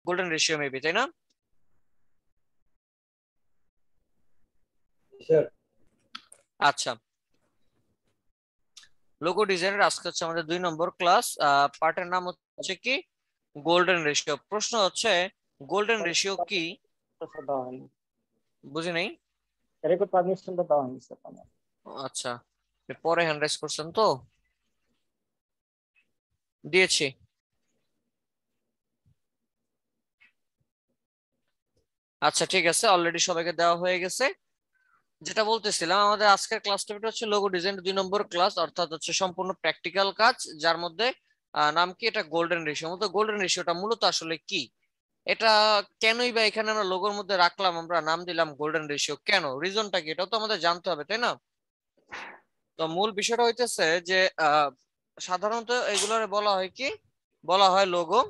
Golden ratio maybe, তাই না? আচ্ছা, লোগো ডিজাইনের আজকে হচ্ছে আমাদের 2 নম্বর ক্লাস। পার্টের নাম হচ্ছে কি গোল্ডেন রেশিও। প্রশ্ন হচ্ছে গোল্ডেন রেশিও কি? বুঝি নাই। রেকর্ড পারমিশনটা দেওয়া হয়েছে আমার। আচ্ছা, পরে হ্যান্ড রাইজ করছেন তো, দিয়েছি। আচ্ছা ঠিক আছে, অলরেডি সবাইকে দেওয়া হয়ে গেছে। যেটা বলতেছিলাম, আমাদের আজকের ক্লাস টপিকটা হচ্ছে লোগো ডিজাইন 2 নম্বর ক্লাস, অর্থাৎ হচ্ছে সম্পূর্ণ প্র্যাকটিক্যাল কাজ, যার মধ্যে নাম কি, এটা গোল্ডেন রেশিও। মতো গোল্ডেন রেশিওটা মূলত আসলে কি, এটা কেনই বা এখানে আমরা লোগোর মধ্যে রাখলাম, আমরা নাম দিলাম গোল্ডেন রেশিও, কেন, রিজনটা কি, এটাও তো আমাদের জানতে হবে, তাই না? তো মূল বিষয়টা হইতেছে যে সাধারণত এগুলোর বলা হয় কি, বলা হয় লোগো।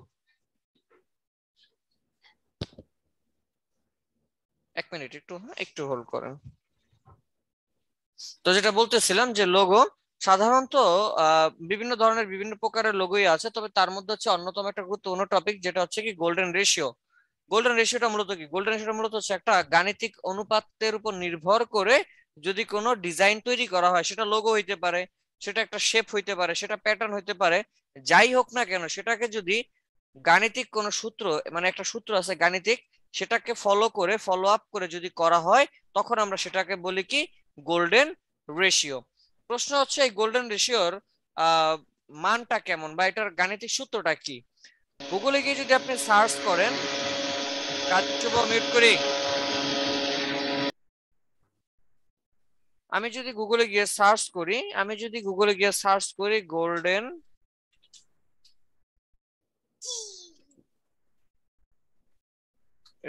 1 মিনিট, একটু হোল্ড করেন। তো যেটা বলতেছিলাম যে লোগো সাধারণত বিভিন্ন ধরনের বিভিন্ন প্রকারের লোগোই আছে, তবে তার মধ্যে হচ্ছে অন্যতম একটা গুরুত্বপূর্ণ টপিক যেটা হচ্ছে কি গোল্ডেন রেশিও। গোল্ডেন রেশিওটা মূলত কি, গোল্ডেন রেশিওটা মূলত হচ্ছে একটা গাণিতিক অনুপাতের উপর নির্ভর করে যদি কোনো ডিজাইন তৈরি করা হয়, সেটা লোগো হইতে পারে, সেটা একটা শেপ হইতে পারে, সেটা প্যাটার্ন হইতে পারে, যাই হোক না কেন, সেটাকে যদি গাণিতিক কোনো সূত্র, মানে একটা সূত্র আছে গাণিতিক, সেটাকে ফলো করে, ফলো আপ করে যদি করা হয়, তখন আমরা সেটাকে বলি কি গোল্ডেন রেশিও। প্রশ্ন হচ্ছে এই গোল্ডেন রেশিওর আহ মানটা কেমন, বা এটার গাণিতিক সূত্রটা কি? গুগলে গিয়ে যদি আপনি সার্চ করেন, কাজ মিউট করি, আমি যদি গুগলে গিয়ে সার্চ করি গোল্ডেন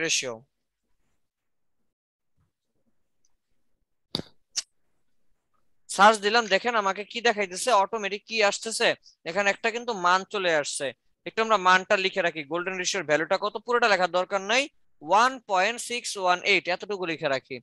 রেশিও, সার্চ দিলাম, দেখেন আমাকে কি দেখাইতেছে, অটোমেটিক কি আসতেছে, এখানে একটা কিন্তু মান চলে আসছে। একটু আমরা মানটা লিখে রাখি, গোল্ডেন রেশিওর ভ্যালুটা কত, পুরোটা লেখার দরকার নাই, 1.618 এতটুকু লিখে রাখি।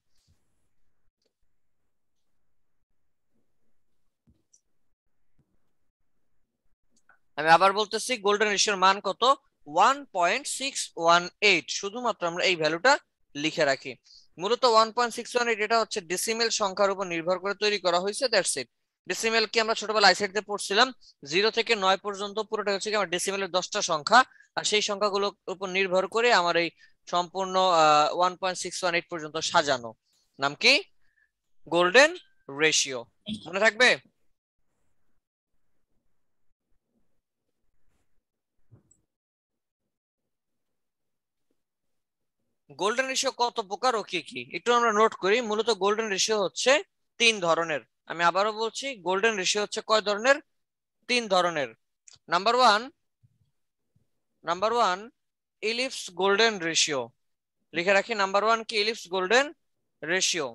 আমি আবার বলতেছি, গোল্ডেন রেশিওর মান কত, 1.618, শুধুমাত্র আমরা এই ভ্যালুটা লিখে রাখি। মূলত 1.618 এটা হচ্ছে ডেসিমেল সংখ্যার উপর নির্ভর করে তৈরি করা হয়েছে, দ্যাটস ইট। ডেসিমেল কি আমরা ছোটবেলায় আইসেটে পড়ছিলাম, 0 থেকে 9 পর্যন্ত পুরোটা হচ্ছে কি আমার ডেসিমেলের 10টা সংখ্যা, আর সেই সংখ্যাগুলোর উপর নির্ভর করে আমার এই সম্পূর্ণ 1.618 পর্যন্ত সাজানো। নাম কি, গোল্ডেন রেশিও। মনে থাকবে? গোল্ডেন রেশিও কত প্রকার ও কি কি একটু আমরা নোট করি। মূলত গোল্ডেন রেশিও হচ্ছে 3 ধরনের। আমি আবারও বলছি, গোল্ডেন রেশিও হচ্ছে কয় ধরনের, 3 ধরনের। Number one ellipse golden ratio, লিখে রাখি, নাম্বার 1 কি, ইলিপস গোল্ডেন রেশিও।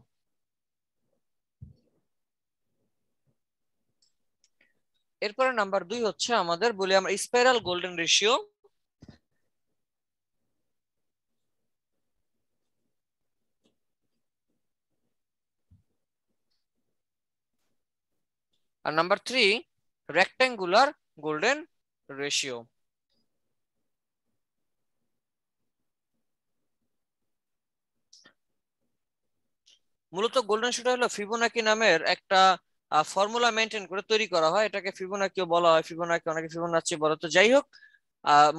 এরপরে নাম্বার 2 হচ্ছে আমাদের বলি আমরা স্পাইরাল গোল্ডেন রেশিও। আর নাম্বার 3 রেক্টেঙ্গুলার গোল্ডেন রেশিও। মূলত গোল্ডেন রেশিওটা হলো ফিবোনাকি নামের একটা ফর্মুলা মেনটেন করে তৈরি করা হয়, এটাকে ফিবোনাকিও বলা হয়, ফিবোনাকি অনেকে ফিবোনাচি বলে, তো যাই হোক,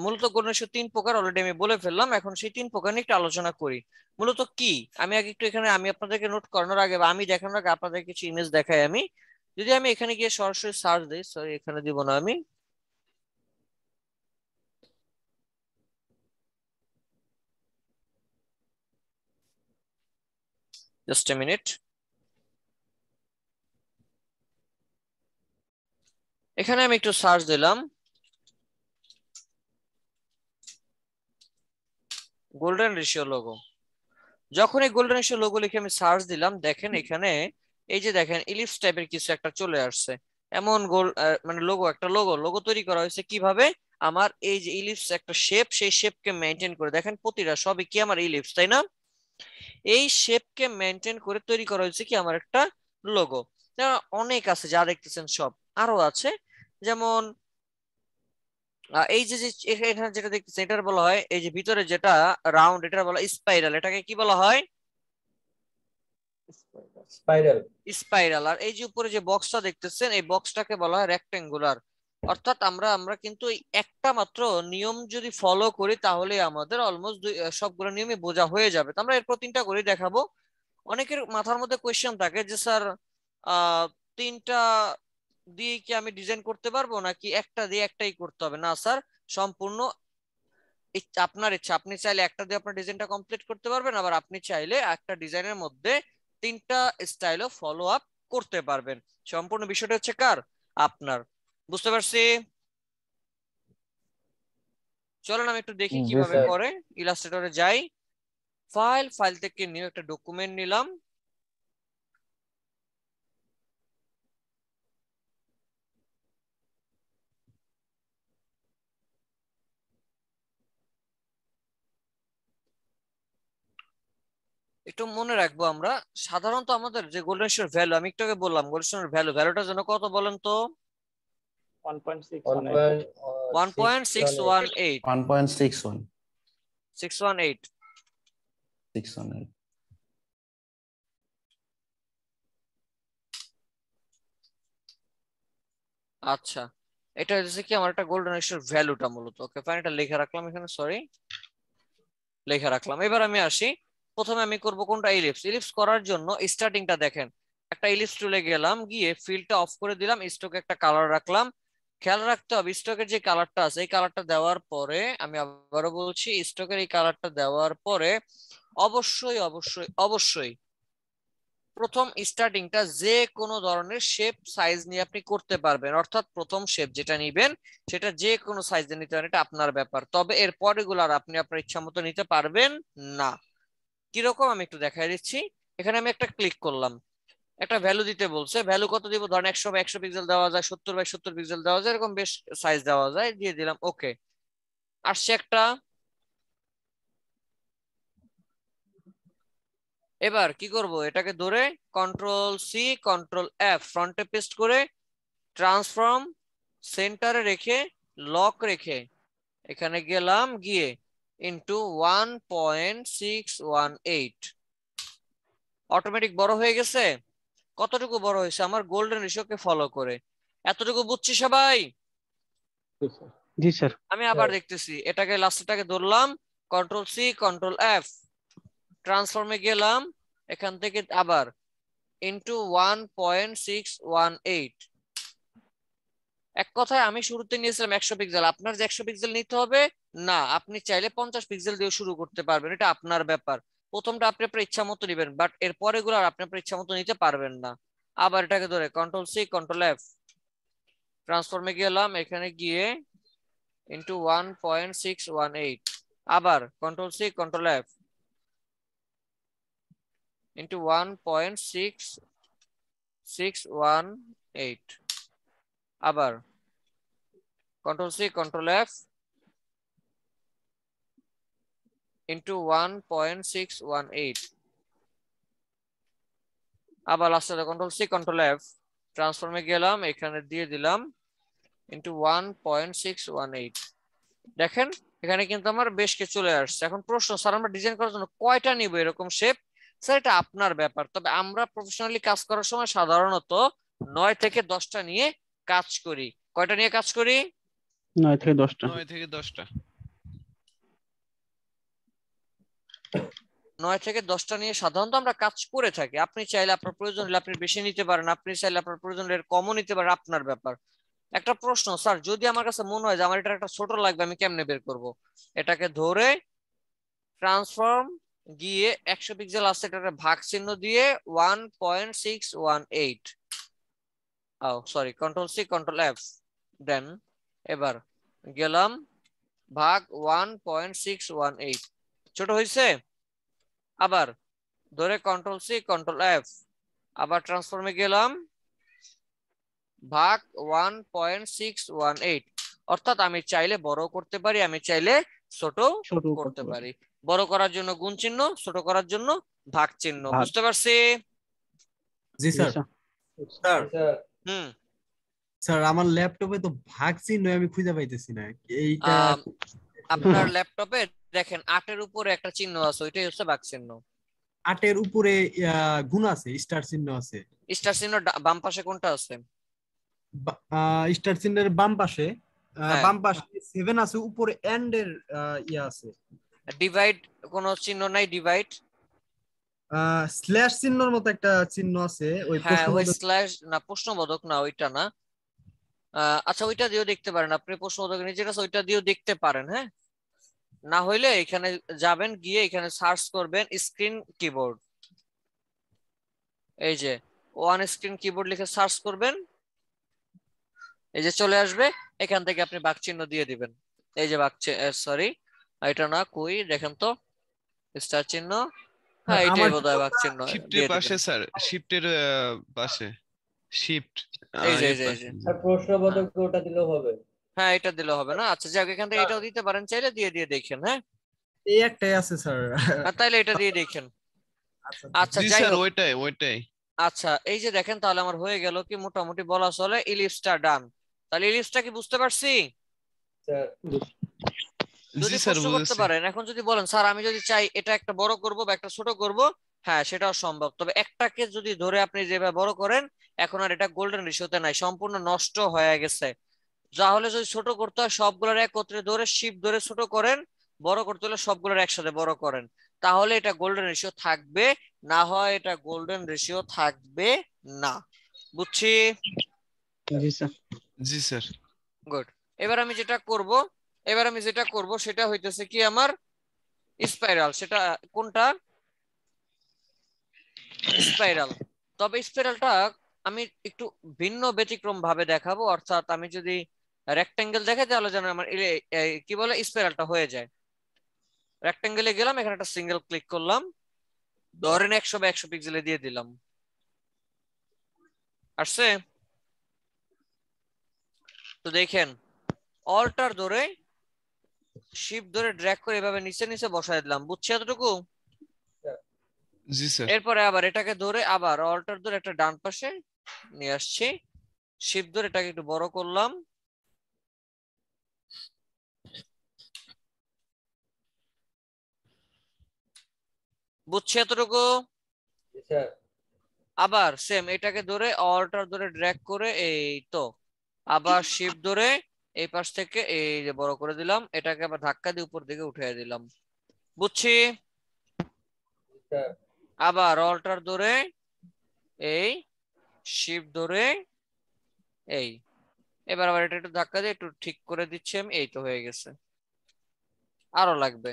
মূলত গোল্ডেন রেশিও 3 প্রকার, অলরেডি আমি বলে ফেললাম। এখন সেই 3 প্রকার নিয়ে একটু আলোচনা করি। মূলত কি, আমি আগে একটু এখানে আমি আপনাদেরকে নোট করানোর আগে বা আমি দেখানোর আগে আপনাদের কিছু ইমেজ দেখাই। আমি যদি আমি এখানে গিয়ে সরাসরি সার্চ দিই, সরি এখানে দিব না আমি, জাস্ট এ মিনিট, এখানে আমি একটু সার্চ দিলাম গোল্ডেন রেশিও লোগো। যখন এই গোল্ডেন রেশিও লোগো লিখে আমি সার্চ দিলাম, দেখেন এখানে এই যে দেখেন ইলিপস টাইপের কিছু একটা চলে আসছে। এমন গোল মানে লোগো, একটা লোগো লোগো তৈরি করা হয়েছে কিভাবে, আমার এই যে ইলিপস একটা শেপ, সেই শেপকে মেনটেন করে, দেখেন প্রতিটা সবই কি আমার ইলিপস, তাই না? এই শেপকে মেনটেন করে তৈরি করা হয়েছে কি আমার একটা লোগো। অনেক আছে যা দেখতেছেন সব, আরো আছে, যেমন এই যে যে এখানে যেটা দেখতেছেন এটার বলা হয়, এই যে ভিতরে যেটা রাউন্ড এটা বলা স্পাইরাল, এটাকে কি বলা হয়? স্পাইরাল। স্পাইরাল। আর এই যে উপরে যে বক্সটা দেখতেছেন এই বক্সটাকে বলা হয় রেক্টেঙ্গুলার। অর্থাৎ আমরা কিন্তু এই একটা মাত্র নিয়ম যদি ফলো করি তাহলে আমাদের অলমোস্ট সবগুলো নিয়মই বোঝা হয়ে যাবে। তো আমরা এরপর তিনটা করে দেখাবো। অনেকের মাথার মধ্যে কোয়েশ্চেন থাকে যে স্যার আহ তিনটা দিয়ে কি আমি ডিজাইন করতে পারবো নাকি একটা দিয়ে একটাই করতে হবে? না স্যার, সম্পূর্ণ আপনার ইচ্ছা। আপনি চাইলে একটা দিয়ে আপনার ডিজাইনটা কমপ্লিট করতে পারবেন, আবার আপনি চাইলে একটা ডিজাইনের মধ্যে তিনটা স্টাইলও ফলো আপ করতে পারবেন। সম্পূর্ণ বিষয়টা হচ্ছে কার? আপনার। বুঝতে পারছি? চলেন আমি একটু দেখি জি কিভাবে স্যার। করে। ইলাস্ট্রেটরে যাই, ফাইল থেকে নিউ একটা ডকুমেন্ট নিলাম। একটু মনে রাখবো আমরা, সাধারণত আমাদের যে গোল্ডেন রেশিওর ভ্যালু, আমি একটু আগে বললাম গোল্ডেন রেশিওর ভ্যালুটার জন্য কত বলেন তো? 1.618 1.618 1.61 618 618 আচ্ছা, এটা হচ্ছে কি আমার একটা গোল্ডেন রেশিওর ভ্যালুটা মূলত। ওকে ফাইন, এটা লিখে রাখলাম এখানে, সরি লিখে রাখলাম। এবার আমি আসি, প্রথমে আমি করব কোনটা? ইলিপস। ইলিপস করার জন্য স্টার্টিংটা দেখেন, একটা ইলিপস টুলে গেলাম, গিয়ে ফিলটা অফ করে দিলাম, স্ট্রোকে একটা কালার রাখলাম। খেয়াল রাখতে হবে স্ট্রোকের যে কালারটা আছে এই কালারটা দেওয়ার পরে, আমি আবারও বলছি স্ট্রোকের এই কালারটা দেওয়ার পরে অবশ্যই অবশ্যই অবশ্যই প্রথম স্টার্টিংটা যে কোনো ধরনের শেপ সাইজ নিয়ে আপনি করতে পারবেন। অর্থাৎ প্রথম শেপ যেটা নিবেন সেটা যে কোনো সাইজে নিতে পারেন, এটা আপনার ব্যাপার। তবে এর পরেগুলার আপনি আপনার ইচ্ছা মতো নিতে পারবেন না। কিরকম আমি একটু দেখাই দিচ্ছি। এখানে আমি একটা ক্লিক করলাম, একটা ভ্যালু দিতে বলছে। ভ্যালু কত দিব? ধরেন 100 পিক্সেল দেওয়া যায়, 70 পিক্সেল দেওয়া যায়, এরকম বেশ সাইজ দেওয়া যায়, দিয়ে দিলাম ওকে। আসছে একটা। এবার কি করব? এটাকে ধরে কন্ট্রোল সি কন্ট্রোল এফ ফ্রন্টে পেস্ট করে ট্রান্সফর্ম সেন্টারে রেখে লক রেখে এখানে গেলাম, গিয়ে ইন্টু 1.618 অটোমেটিক বড় হয়ে গেছে। কতটুকু বড় হয়েছে? আমার গোল্ডেন রেশিওকে ফলো করে। এতটুকু বুঝছি সবাই? জি স্যার। আমি আবার দেখতেছি, এটাকে লাস্টটাকে ধরলাম, কন্ট্রোল সি কন্ট্রোল এফ ট্রান্সফর্মে গেলাম, এখান থেকে আবার ইন্টু 1.618। এক কথায় আমি শুরুতে নিয়েছিলাম 100 পিক্সেল, আপনার যে 100 পিক্সেল নিতে হবে না, আপনি চাইলে 50 পিক্সেল দিয়ে শুরু করতে পারবেন, এটা আপনার ব্যাপার। প্রথমটা আপনি আপনার ইচ্ছা মতো নিবেন, বাট এর পরে গুলো আপনি আপনার ইচ্ছা মতো নিতে পারবেন না। আবার এটাকে ধরে কন্ট্রোল সি কন্ট্রোল এফ ট্রান্সফর্মে গেলাম, এখানে গিয়ে ইন্টু 1.618 আবার control C control F into 1.618 আবার control C control F into 1.618 আবার লাস্টে কন্ট্রোল সি কন্ট্রোল এফ ট্রান্সফর্মে গেলাম, এখানে দিয়ে দিলাম ইন্টু 1.618। দেখেন এখানে কিন্তু আমার বেশ কিছু চলে আসছে। এখন প্রশ্ন, স্যার আমরা ডিজাইন করার জন্য কয়টা নিব এরকম শেপ? স্যার এটা আপনার ব্যাপার, তবে আমরা প্রফেশনালি কাজ করার সময় সাধারণত 9 থেকে 10টা নিয়ে কাজ করি। কয়টা নিয়ে কাজ করি? 9 থেকে 10টা। 9 থেকে 10টা। 9 থেকে 10টা নিয়ে সাধারণত আমরা কাজ করে থাকি। আপনি চাইলে আপনার প্রয়োজন হলে আপনি বেশি নিতে পারেন, আপনি চাইলে আপনার প্রয়োজন হলে কমও নিতে পারেন, আপনার ব্যাপার। একটা প্রশ্ন, স্যার যদি আমার কাছে মনে হয় যে আমার এটা একটা ছোট লাগবে, আমি কেমনে বের করব? এটাকে ধরে ট্রান্সফর্ম গিয়ে 100 পিক্সেল আছে এটাকে ভাগ চিহ্ন দিয়ে 1.618 sorry control C control F then এবার গেলাম ভাগ 1.618। ছোট হয়েছে? আবার ধরে কন্ট্রোল সি কন্ট্রোল এফ আবার ট্রান্সফর্মে গেলাম ভাগ 1.618। অর্থাৎ আমি চাইলে বড় করতে পারি, আমি চাইলে ছোট করতে পারি। বড় করার জন্য গুণ চিহ্ন, ছোট করার জন্য ভাগ চিহ্ন। ভাগ। বুঝতে পারছি? জি স্যার। স্যার। হুম স্যার আমার ল্যাপটপে তো ভাগ চিহ্ন আমি খুঁজে পাইতেছি না এইটা। আহ, আপনার ল্যাপটপে দেখেন 8 এর উপরে একটা চিহ্ন আছে, ওইটাই হচ্ছে বাক চিহ্ন। 8 এর উপরে গুণ আছে, স্টার চিহ্ন আছে। স্টার চিহ্ন বাম পাশে কোনটা আছে? স্টার চিহ্নের বাম পাশে হ্যাঁ। বাম পাশে 7 আছে, উপরে এন্ড এর ইয়া আছে। ডিভাইড কোন চিহ্ন নাই, ডিভাইড। স্ল্যাশ চিহ্নর মতো একটা চিহ্ন আছে, ওই হ্যাঁ, ওই প্রশ্নবোধক। স্ল্যাশ না, প্রশ্নবোধক না, ওইটা না। আচ্ছা, ওইটা দিয়েও দেখতে পারেন আপনি, প্রশ্নবোধক নিচে আছে, ওইটা দিয়েও দেখতে পারেন। হ্যাঁ, না হইলে এখানে যাবেন, গিয়ে এখানে সার্চ করবেন স্ক্রিন কিবোর্ড। এই যে ওয়ান স্ক্রিন কিবোর্ড লিখে সার্চ করবেন, এই যে চলে আসবে। এখান থেকে আপনি বাক চিহ্ন দিয়ে দিবেন। এই যে বাক, সরি এটা না, কই দেখেন তো, স্টার চিহ্ন। হ্যাঁ, এটাই আমার বোধহয় বাক চিহ্ন, শিফটের দিয়ে পাশে দিবেন। স্যার, শিফটের পাশে শিফট এই যে এই যে এই যে আর প্রশ্নবোধক ওটা দিলেও হবে। হ্যাঁ, এটা দিলে হবে না। আচ্ছা যাক, এখান থেকে এটাও দিতে পারেন চাইলে, দিয়ে দিয়ে দেখেন। হ্যাঁ, এই একটাই আছে স্যার। তাইলে এটা দিয়ে দেখেন। আচ্ছা জি যাই স্যার, হোক, ওইটাই। আচ্ছা এই যে দেখেন, তাহলে আমার হয়ে গেল কি মোটামুটি বলা চলে ইলিপসটা ডান। তাহলে ইলিপসটা কি বুঝতে পারছি? স্যার যদি জি স্যার, প্রশ্ন করতে বুঝেছি। পারেন, এখন যদি বলেন স্যার আমি যদি চাই এটা একটা বড় করব বা একটা ছোট করব, হ্যাঁ সেটাও সম্ভব। তবে একটাকে যদি ধরে আপনি যেভাবে বড় করেন, এখন আর এটা গোল্ডেন রেশিওতে নাই, সম্পূর্ণ নষ্ট হয়ে গেছে। তাহলে যদি ছোট করতে হয়, সবগুলোর একত্রে ধরে শিপ ধরে ছোট করেন, বড় করতে হলে সবগুলোর একসাথে বড় করেন, তাহলে এটা গোল্ডেন রেশিও থাকবে। না হয় এটা গোল্ডেন রেশিও থাকবে না। বুঝছি? জি স্যার। জি স্যার। গুড। এবার আমি যেটা করব সেটা হইতেছে কি আমার স্পাইরাল। সেটা কোনটা? স্পাইরাল। তবে স্পাইরালটা আমি একটু ভিন্ন ব্যতিক্রম ভাবে দেখাবো, অর্থাৎ আমি যদি রেক্টেঙ্গেল দেখাই তাহলে যেন আমার কি বলে স্পাইরালটা হয়ে যায়। রেক্টেঙ্গেলে গেলাম, এখানে একটা সিঙ্গেল ক্লিক করলাম, ধরেন 100 পিক্সেলে দিয়ে দিলাম, আসছে? তো দেখেন, অল্টার ধরে শিফট ধরে ড্র্যাগ করে এভাবে নিচে নিচে বসায় দিলাম। বুঝছি এতটুকু? জি স্যার। এরপরে আবার এটাকে ধরে আবার অল্টার ধরে একটা ডান পাশে নিয়ে আসছি, শিফট ধরে এটাকে একটু বড় করলাম, বুঝছি এতটুকু? স্যার আবার সেম এটাকে ধরে অল্টার ধরে ড্র্যাগ করে এই তো আবার শিফট ধরে এই পাশ থেকে এই যে বড় করে দিলাম, এটাকে আবার ধাক্কা দিয়ে উপর দিকে উঠিয়ে দিলাম। বুঝছি? স্যার আবার অল্টার ধরে এই শিফট ধরে এই, এবার আবার এটা একটু ধাক্কা দিয়ে একটু ঠিক করে দিচ্ছি আমি, এই তো হয়ে গেছে। আরো লাগবে।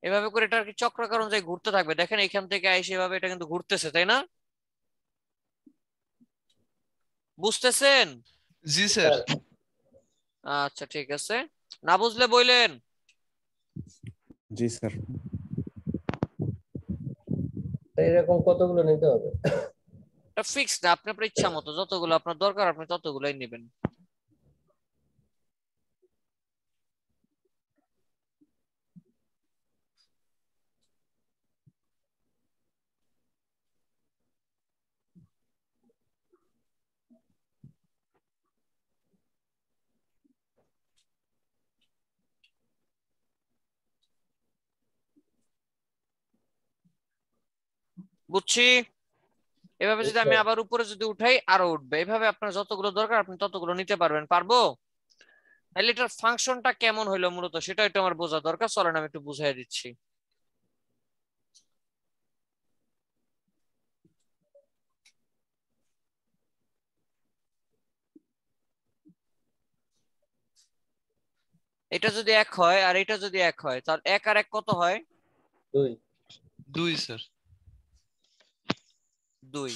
এভাবে করে এটা আর কি চক্রাকার অনুযায়ী ঘুরতে থাকবে। দেখেন এখান থেকে আইসে এভাবে এটা কিন্তু ঘুরতেছে, তাই না? বুঝতেছেন? জি স্যার। আচ্ছা ঠিক আছে, না বুঝলে বললেন। জি স্যার। এরকম কতগুলো নিতে হবে? এটা ফিক্স না, আপনি আপনার ইচ্ছা মতো যতগুলো আপনার দরকার আপনি ততগুলোই নেবেন। বুঝছি। এভাবে যদি আমি আবার উপরে যদি উঠাই আরো উঠবে, এভাবে আপনার যতগুলো দরকার আপনি ততগুলো নিতে পারবেন। পারবো? তাহলে এটার ফাংশনটা কেমন হইলো মূলত সেটা একটু আমার বোঝা দরকার, চলেন আমি একটু বুঝাই দিচ্ছি। এটা যদি 1 হয় আর এটা যদি 1 হয়, তাহলে 1 আর 1 কত হয়? 2 2 স্যার। 2।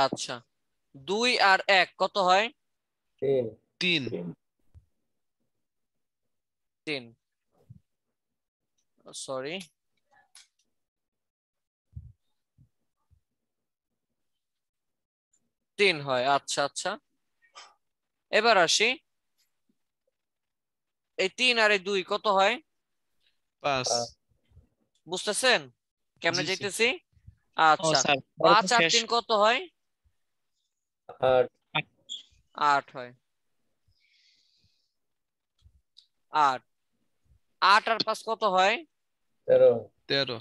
আচ্ছা, 2 আর 1 কত হয়? 3 3। 3, সরি, 3 হয়। আচ্ছা আচ্ছা, এবার আসি, এই 3 আর এই 2 কত হয়? 5। বুঝতেছেন কেমনে জি স্যার। যাইতেছি? ও আচ্ছা, স্যার, 5 আর 3 কত হয়? 8 8 হয়। 8 8 আর 5 কত হয়? 13 13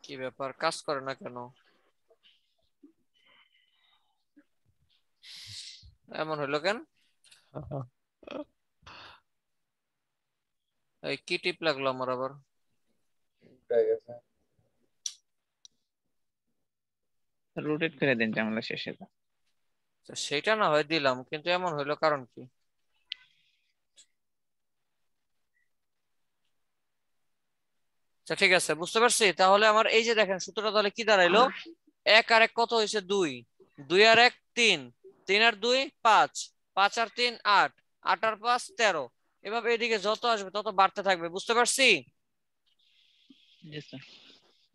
কি ব্যাপার, কাজ করে না কেন? এমন হলো কেন? এই কি টিপ লাগলো আমার আবার? হয়ে গেছে। রোটেট করে দেন জামেলা শেষে। তো সেটা না হয় দিলাম, কিন্তু এমন হইলো কারণ কি? আচ্ছা ঠিক আছে, বুঝতে পারছি। তাহলে আমার এই যে দেখেন সূত্রটা তাহলে কি দাঁড়াইলো? 1 আর 1 কত হয়েছে? 2, 2 আর 1 3, 3 আর 2 5, 5 আর 3 8, 8 আর 5 13। এভাবে এদিকে যত আসবে তত বাড়তে থাকবে, বুঝতে পারছি? জি স্যার।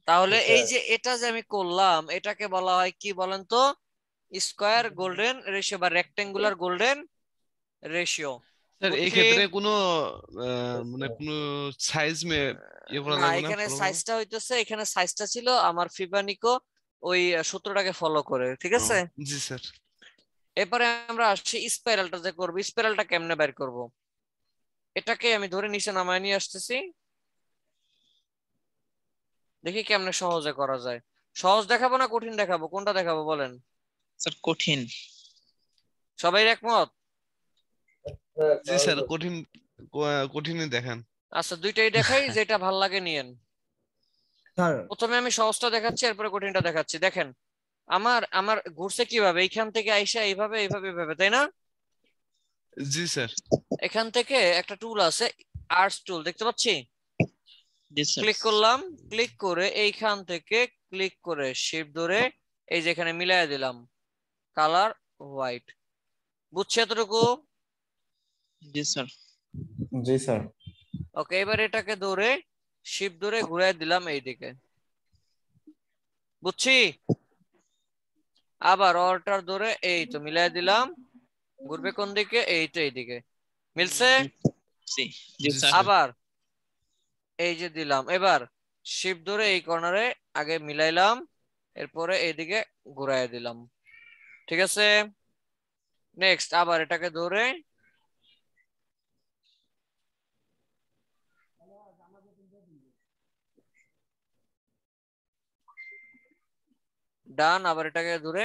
তাহলে আচ্ছা, এই যে এটা যে আমি করলাম, এটাকে বলা হয় কি বলেন তো? স্কয়ার গোল্ডেন রেশিও বা রেক্টেঙ্গুলার গোল্ডেন রেশিও। স্যার এই বুঝছি? ক্ষেত্রে কোনো মানে কোনো সাইজ ইয়ে করা না, লাগবে না, এখানে ফলো করা? সাইজটা হইতেছে, এখানে সাইজটা ছিল আমার ফিবানিকো ওই সূত্রটাকে ফলো করে, ঠিক ও, আছে? জি স্যার। এরপরে আমরা আসছি স্পাইরালটা যে করবো। স্পাইরালটা কেমনে বের করব? এটাকে আমি ধরে নিচে নামায় নিয়ে আসতেছি, দেখি কেমনে সহজে করা যায়। সহজ দেখাবো না কঠিন দেখাবো, কোনটা দেখাবো বলেন? স্যার কঠিন। সবাই একমত? হ্যাঁ, জি স্যার, সহজ। কঠিনই দেখান। আচ্ছা, দুইটাই দেখাই, যেটা ভাল লাগে নিয়েন। স্যার প্রথমে আমি সহজটা দেখাচ্ছি, এরপরে কঠিনটা দেখাচ্ছি। দেখেন আমার আমার ঘুরছে কিভাবে, এইখান থেকে আইসা এইভাবে এইভাবে এইভাবে, তাই না? জি স্যার। এখান থেকে একটা টুল আছে, আর্টস টুল, দেখতে পাচ্ছি। জি স্যার। ক্লিক করলাম, ক্লিক করে এইখান থেকে ক্লিক করে শিফট ধরে এই যে এখানে মিলাই দিলাম, কালার হোয়াইট। বুঝছে এতটুকু? জি স্যার। জি স্যার। ওকে, এবার এটাকে ধরে শিফট ধরে ঘুরাই দিলাম এইদিকে। বুঝছি? আবার অল্টার ধরে এই তো মিলাই দিলাম, ঘুরবে কোন দিকে? এই তো এইদিকে। মিলছে? জি জি জি স্যার। স্যার। আবার এই যে দিলাম, এবার শিফট ধরে এই কর্নারে আগে মিলাইলাম, এরপরে এইদিকে ঘুরাই দিলাম, ঠিক আছে? নেক্সট আবার এটাকে ধরে ডান, আবার এটাকে ধরে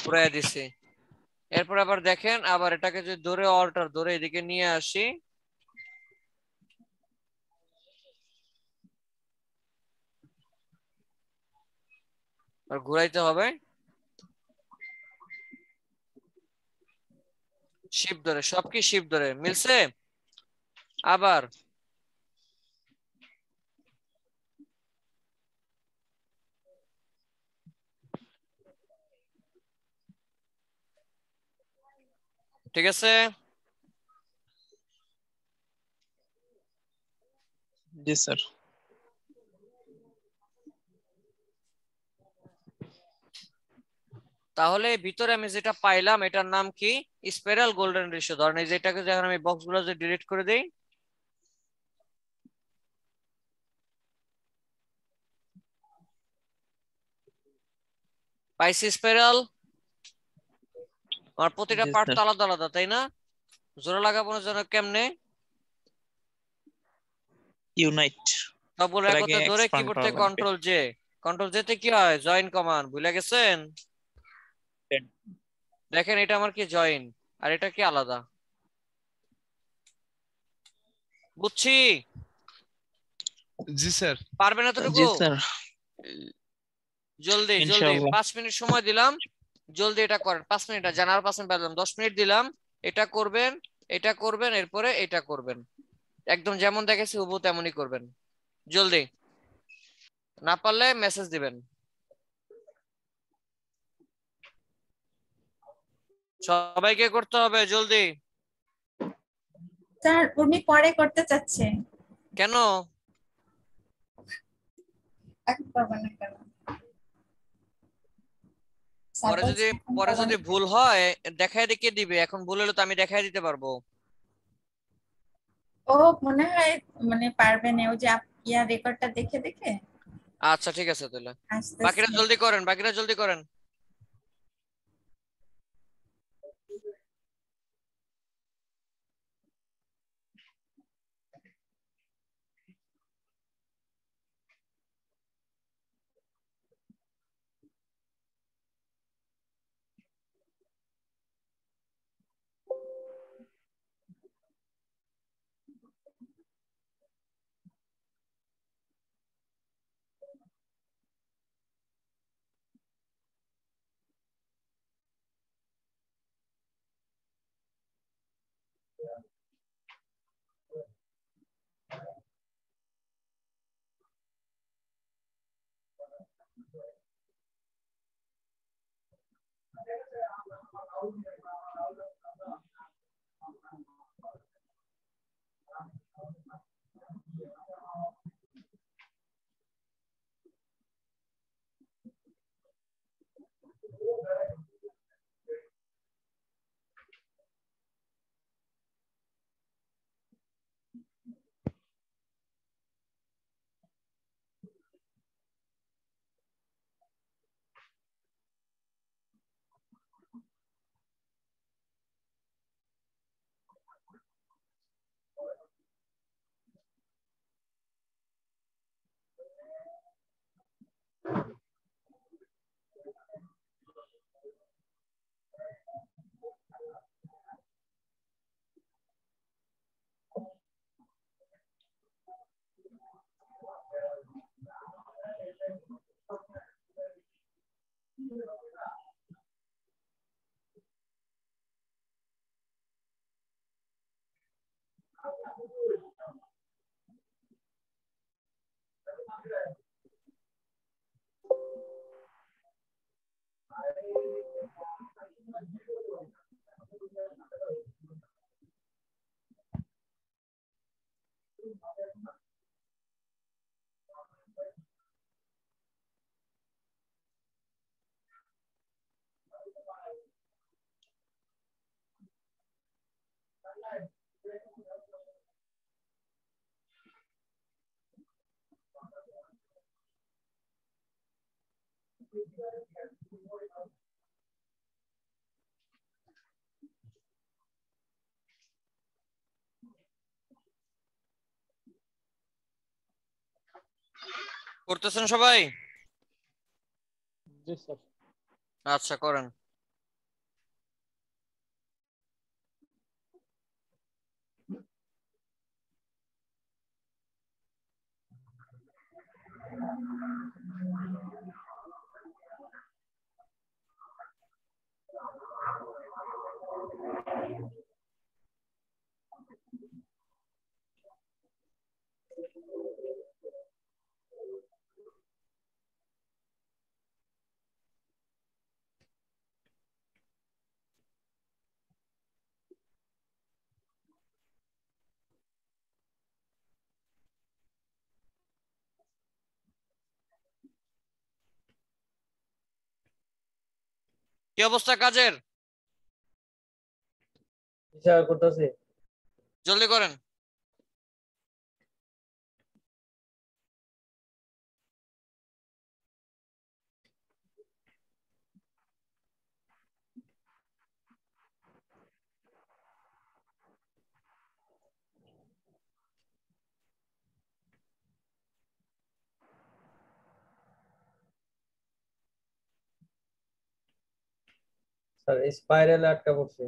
ঘুরাই দিছি। এরপর আবার দেখেন, আবার এটাকে যদি ধরে অল্টার ধরে এদিকে নিয়ে আসি, আর ঘুরাইতে হবে শিফট ধরে, সব কি শিফট ধরে। মিলছে? আবার ঠিক আছে? জি স্যার। তাহলে ভিতরে আমি যেটা পাইলাম এটার নাম কি? Spiral golden ratio. ধরেন এই যে এটাকে যখন আমি বক্স গুলো যে ডিলিট করে দেই, পাইছি স্পাইরাল। আমার প্রতিটা জি পার্ট তো স্যার। আলাদা আলাদা, তাই না? জোড়া লাগানোর জন্য কেমনে? ইউনাইট। সবগুলো এর আগে একত্রে ধরে এক্সপ্যান্ড কিবোর্ড করা থেকে লাগবে। Control J. কন্ট্রোল জে তে কি হয়? জয়েন কমান্ড, ভুলে গেছেন? দেখেন এটা আমার কি জয়েন, আর এটা কি আলাদা। বুঝছি? জি স্যার। পারবেন জি এতটুকু? স্যার। জলদি জলদি, ইনশাআল্লাহ। 5 মিনিট সময় দিলাম, জলদি এটা করেন। 5 মিনিট আর জানার 5 মিনিট পেলাম, 10 মিনিট দিলাম। এটা করবেন, এটা করবেন, এরপরে এটা করবেন, একদম যেমন দেখেছি হুবহু তেমনই করবেন। জলদি, না পারলে মেসেজ দিবেন। সবাইকে করতে হবে জলদি। স্যার উনি পরে করতে চাচ্ছে। কেন? এখন পারবেন না কেন? পরে Suppose যদি এখন পরে পারবেন যদি না। ভুল হয় দেখাই রেখে দিবে, এখন ভুল হলে তো আমি দেখাই দিতে পারবো। ও মনে হয় মানে পারবে না, ওই যে ইয়ার রেকর্ডটা দেখে দেখে আচ্ছা ঠিক আছে তাহলে, বাকিরা আসতেছে। জলদি করেন, বাকিরা জলদি করেন। করতেছেন সবাই? জি স্যার। আচ্ছা করেন। কি অবস্থা কাজের? হিসাব করতেছি। জলদি করেন। স্যার স্পাইরালে আটকা পড়ছে।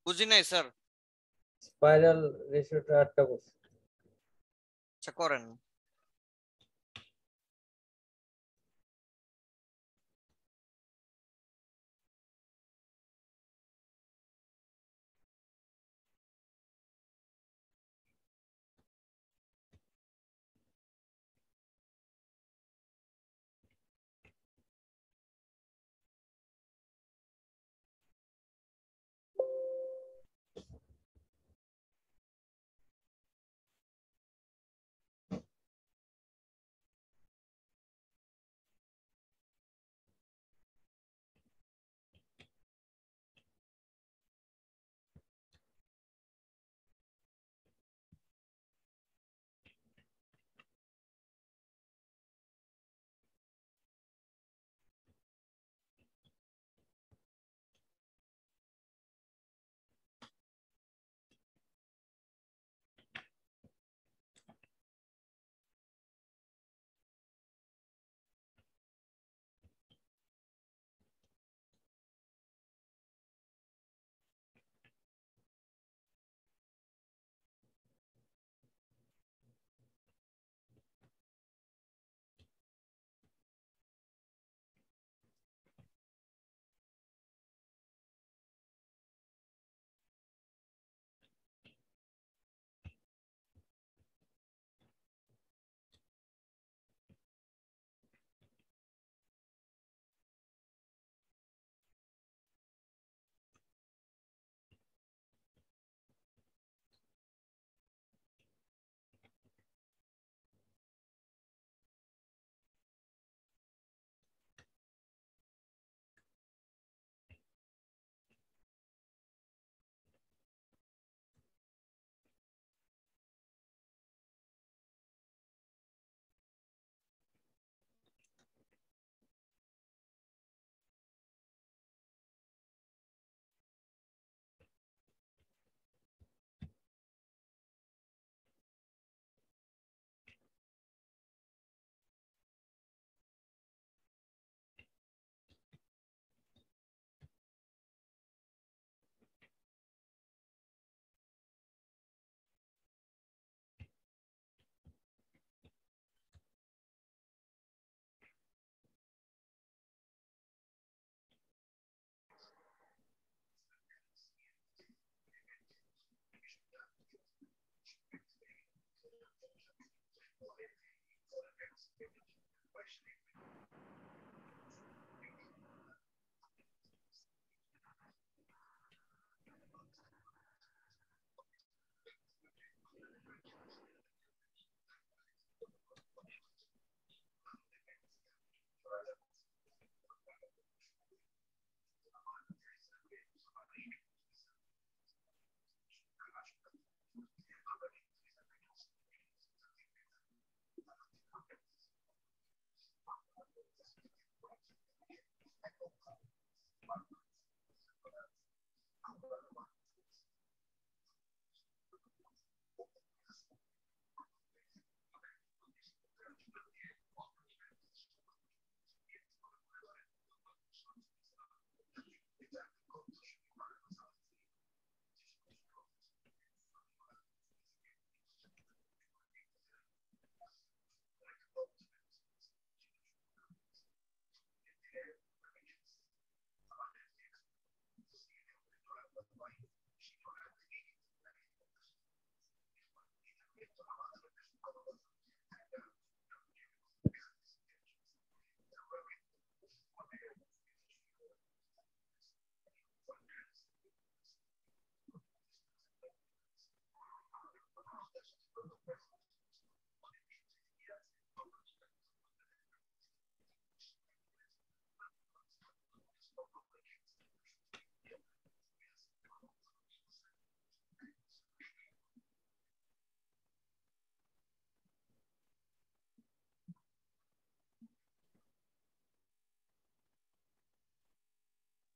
বুঝি নাই স্যার। স্পাইরাল রেশিওটা আটকা পড়ছে। আচ্ছা করেন।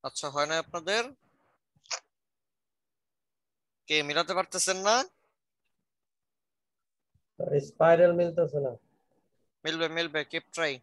আচ্ছা, হয় না আপনাদের? কে মিলাতে পারতেছেন না? স্পাইরাল মিলতেছে না। মিলবে মিলবে, কিপ ট্রাই।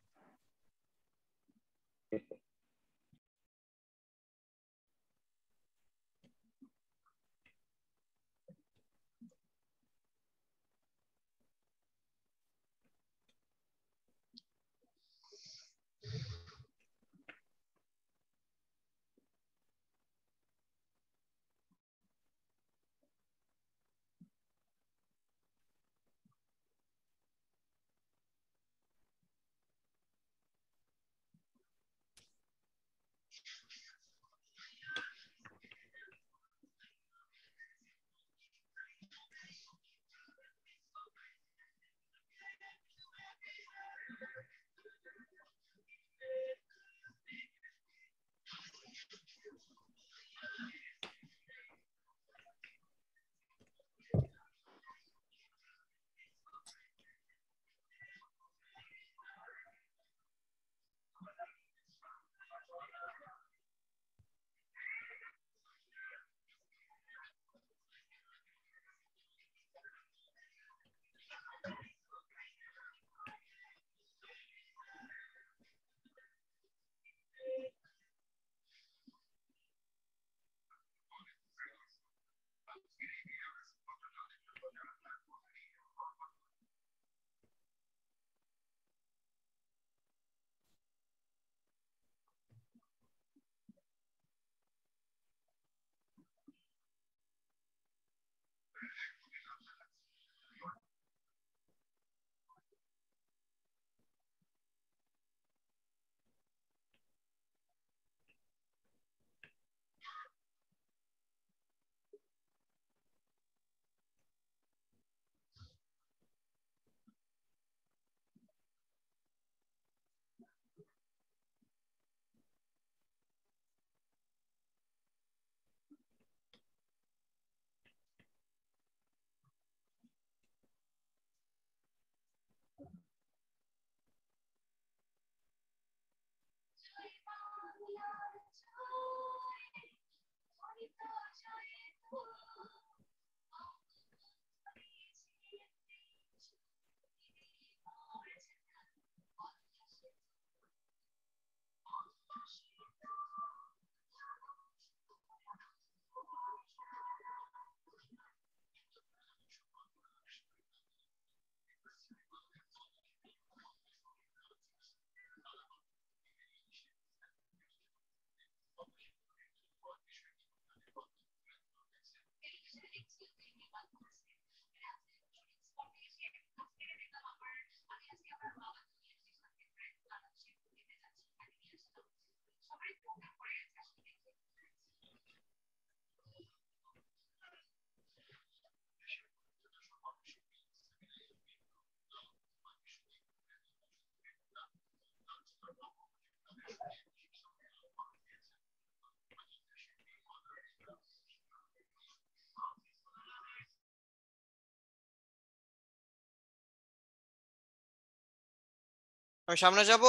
আমি সামনে যাব।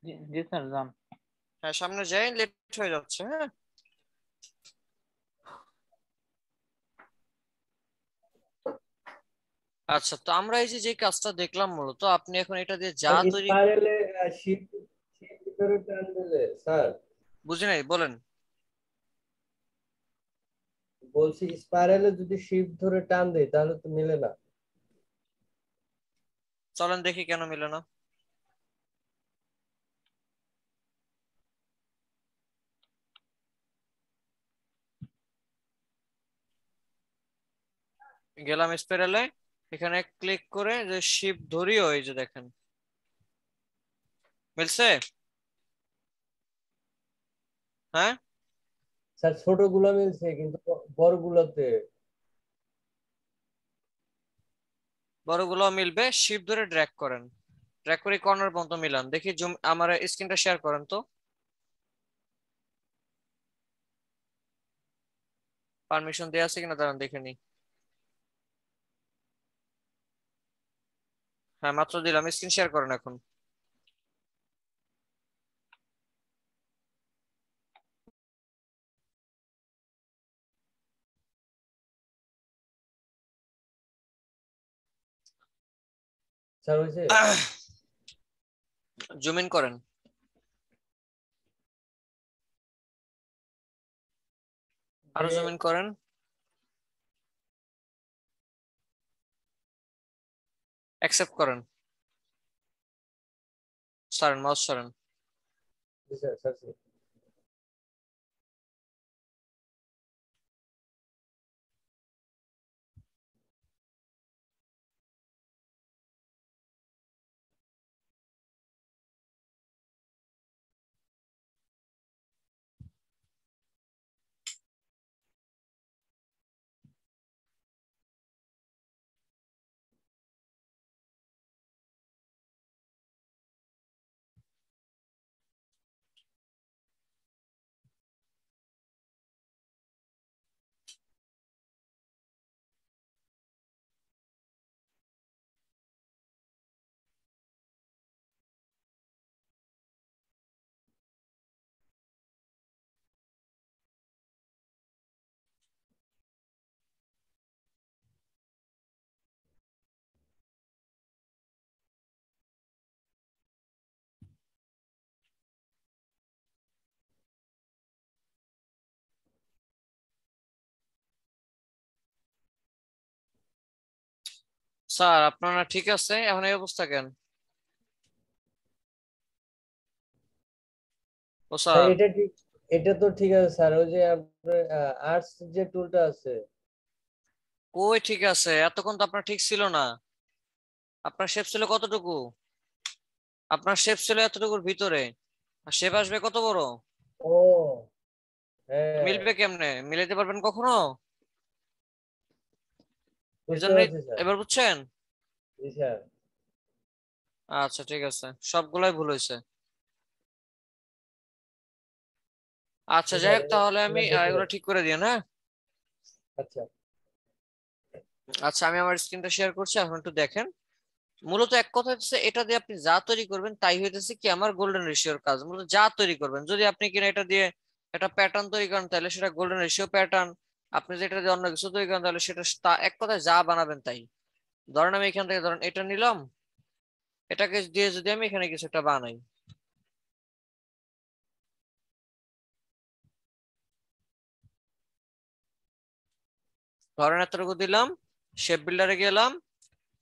জি জি স্যার, যান। হ্যাঁ, সামনে যাই, লেট হয়ে যাচ্ছে। হ্যাঁ, আচ্ছা, তো আমরা এই যে যে কাজটা দেখলাম, মূলত আপনি এখন এটা দিয়ে যা তৈরি। স্পাইরালে শিপ শিপ ভিতরে টান দিলে স্যার, বুঝি নাই, বলেন। বলছি স্পাইরালে যদি শিপ ধরে টান দেই তাহলে তো মিলে না। চলেন দেখি কেন মিলে না। গেলাম স্পাইরালে, এখানে ক্লিক করে যে শিপ ধরিও, এই যে দেখেন মিলছে। হ্যাঁ, স্যার ছোট গুলো মিলছে কিন্তু বড় গুলোতে বড়গুলো মিলবে। শিপ ধরে ড্র্যাগ করেন, ড্র্যাগ করে কর্নার পর্যন্ত মিলান। দেখি জুম, আমার স্ক্রিনটা শেয়ার করেন তো। পারমিশন দেওয়া আছে কিনা দাঁড়ান দেখে নি। হ্যাঁ, মাত্র দিলাম, স্ক্রিন শেয়ার করেন এখন। স্যার হয়েছে? জুম ইন করেন, আরো যে জুম ইন করেন, অ্যাকসেপ্ট করেন, সরেন, মাউস সরেন। জি স্যার, স্যার জি। স্যার আপনারা ঠিক আছে, এখন এই অবস্থা কেন? ও স্যার স্যার, এটা ঠিক, এটা তো ঠিক আছে স্যার। ওই যে আপনার আর্টস যে টুলটা আছে। কই ঠিক আছে? এতক্ষণ তো আপনার ঠিক ছিল না। আপনার শেপ ছিল কতটুকু? আপনার শেপ ছিল এতটুকুর ভিতরে, আর শেপ আসবে কত বড়? ও হ্যাঁ, মিলবে কেমনে? মিলাইতে পারবেন কখনো? এই বুঝতে জন্যই, পারছি স্যার। এবার বুঝছেন? জি স্যার। আচ্ছা ঠিক আছে, সবগুলাই ভুল হয়েছে। আচ্ছা জি যাই স্যার, হোক, তাহলে আমি এবার দেখতে এগুলো পাচ্ছি। ঠিক করে দিন, হ্যাঁ। আচ্ছা। আচ্ছা আমি আমার স্ক্রিনটা শেয়ার করছি, এখন একটু দেখেন। মূলত এক কথা হচ্ছে, এটা দিয়ে আপনি যা তৈরি করবেন তাই হইতেছে কি আমার গোল্ডেন রেশিওর কাজ। মূলত যা তৈরি করবেন, যদি আপনি কিনা এটা দিয়ে একটা প্যাটার্ন তৈরি করেন তাহলে সেটা গোল্ডেন রেশিও প্যাটার্ন। আপনি যেটা দিয়ে অন্য কিছু তৈরি করেন তাহলে সেটা এক কথায় যা বানাবেন তাই। ধরেন আমি এখান থেকে ধরেন এটা নিলাম, এটাকে দিয়ে যদি আমি এখানে কিছু একটা বানাই, ধরেন এতটুকু দিলাম, শেপ বিল্ডারে গেলাম,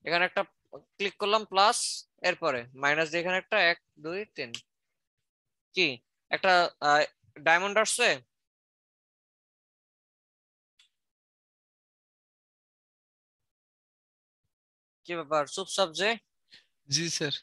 এখানে একটা ক্লিক করলাম প্লাস, এরপরে মাইনাস দিয়ে এখানে একটা 1 2 3, কি একটা ডায়মন্ড আসছে। কি ব্যাপার চুপচাপ যে? জি স্যার।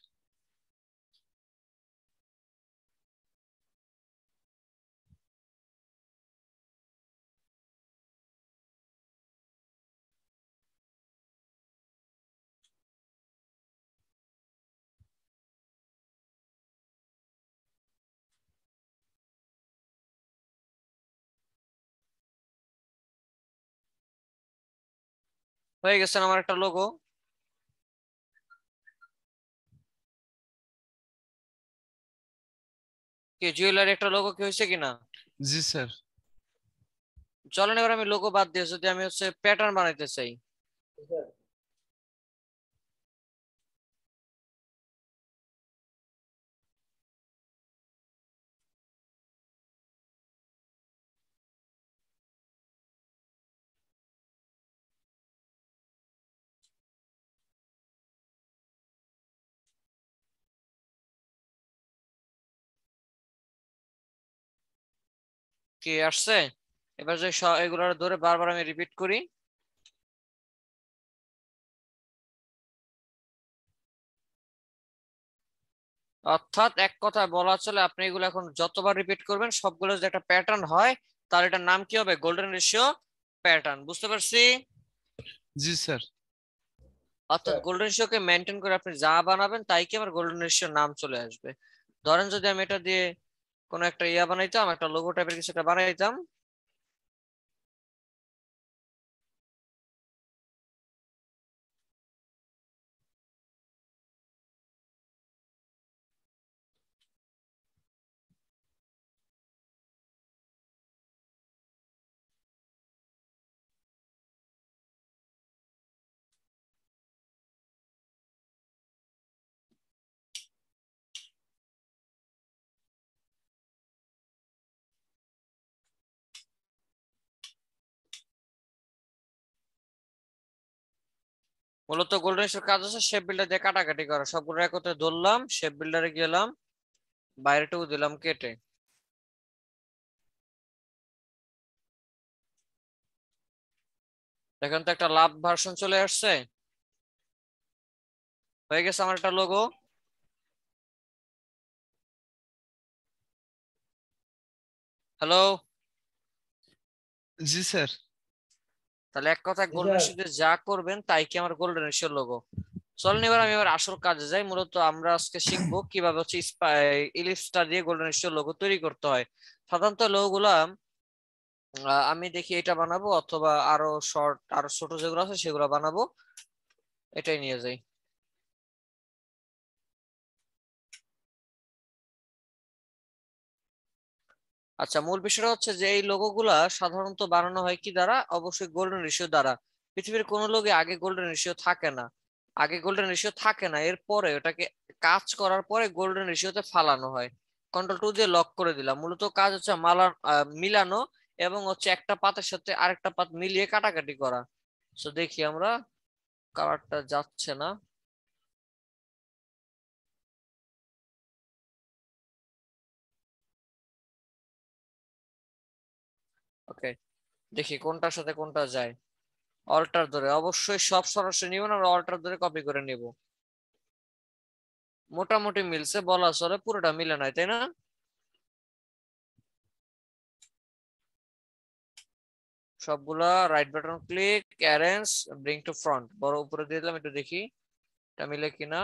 হয়ে গেছে না আমার একটা লোগো? কি জুয়েলারি একটা লোগো কি হয়েছে কিনা? জি স্যার। চলেন এবার আমি লোগো বাদ দিয়ে যদি আমি হচ্ছে প্যাটার্ন বানাইতে চাই। জি স্যার। কি আসছে? এবার যে এগুলোর ধরে বারবার আমি রিপিট করি, অর্থাৎ এক কথায় বলা চলে আপনি এগুলো এখন যতবার রিপিট করবেন সবগুলো যদি একটা প্যাটার্ন হয়, তাহলে এটার নাম কি হবে? Golden ratio pattern. বুঝতে পারছি? জি স্যার। অর্থাৎ স্যার গোল্ডেন রেশিওকে মেনটেন করে আপনি যা বানাবেন তাই কি আমার গোল্ডেন রেশিও নাম চলে আসবে। ধরেন যদি আমি এটা দিয়ে কোনো একটা ইয়া বানাইতাম, একটা লোগো টাইপের কিছু একটা বানাইতাম, মূলত গোল্ডেন রেশিওর কাজ হচ্ছে শেপ বিল্ডার দিয়ে কাটাকাটি করা। সবগুলো একত্রে ধরলাম, শেপ বিল্ডারে গেলাম, বাইরেটুকু দিলাম কেটে। দেখেন তো একটা লাভ ভার্সন চলে আসছে, হয়ে গেছে আমার একটা লোগো। হ্যালো, জি স্যার। তাহলে এক কথা জি গোল্ডেন স্যার। রেশিওতে যা করবেন তাই কি আমার গোল্ডেন রেশিওর লোগো। চলেন আমি এবার আসল কাজে যাই। মূলত আমরা আজকে শিখবো কিভাবে হচ্ছে ইলিপসটা দিয়ে গোল্ডেন রেশিওর লোগো তৈরি করতে হয়। সাধারণত লোগো গুলা আমি দেখি এটা বানাবো, অথবা আরো শর্ট আরো ছোট যেগুলো আছে সেগুলো বানাবো, এটাই নিয়ে যাই। আচ্ছা, মূল বিষয়টা হচ্ছে যে এই লোগো গুলা সাধারণত বানানো হয় কি দ্বারা? অবশ্যই গোল্ডেন রেশিও দ্বারা। পৃথিবীর কোনো লোগে আগে গোল্ডেন রেশিও থাকে না, এরপরে ওটাকে কাজ করার পরে গোল্ডেন রেশিওতে ফালানো হয়। কন্ট্রোল 2 দিয়ে লক করে দিলাম। মূলত কাজ হচ্ছে মিলানো এবং হচ্ছে একটা পাতের সাথে আরেকটা পাত মিলিয়ে কাটাকাটি করা। তো দেখি আমরা, কালারটা যাচ্ছে না। ওকে, দেখি কোনটার সাথে কোনটা যায়। অল্টার ধরে, অবশ্যই সব সরাসরি নিব না, আমরা অল্টার ধরে কপি করে নিব। মোটামুটি মিলছে বলা চলে, পুরোটা মিলে নাই, তাই না? সবগুলা right button click, arrange, bring to front, বড় উপরে দিয়ে দিলাম, একটু দেখি এটা মিলে কিনা।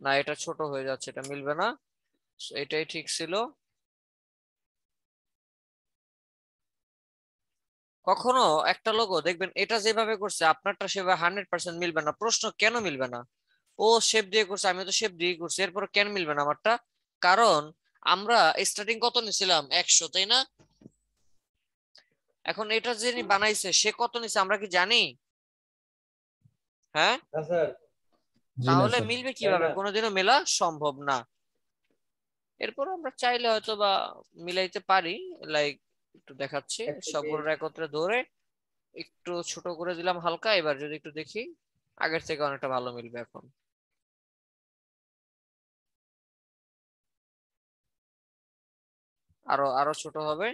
না, এটা ছোট হয়ে যাচ্ছে, এটা মিলবে না। এটাই ঠিক ছিল। কখনো একটা লোগো দেখবেন এটা যেভাবে করছে আপনারটা সেভাবে 100% মিলবে না। প্রশ্ন কেন মিলবে না? ও শেপ দিয়ে করছে, আমি তো শেপ দিয়ে করছি, এরপর কেন মিলবে না আমারটা? কারণ আমরা স্টার্টিং কত নিছিলাম? 100, তাই না? এখন এটা যিনি বানাইছে সে কত নিছে আমরা কি জানি? হ্যাঁ, না স্যার, জি না তাহলে স্যার। মিলবে তাই কিভাবে? না। কোনোদিনও মেলা সম্ভব না। এরপর আমরা চাইলে হয়তো বা মিলাইতে পারি। লাইক, একটু দেখাচ্ছি, এক সবগুলো সেকেন্ড। একত্রে ধরে একটু ছোট করে দিলাম হালকা। এবার যদি একটু দেখি, আগের থেকে অনেকটা ভালো মিলবে এখন। আরো আরো ছোট হবে।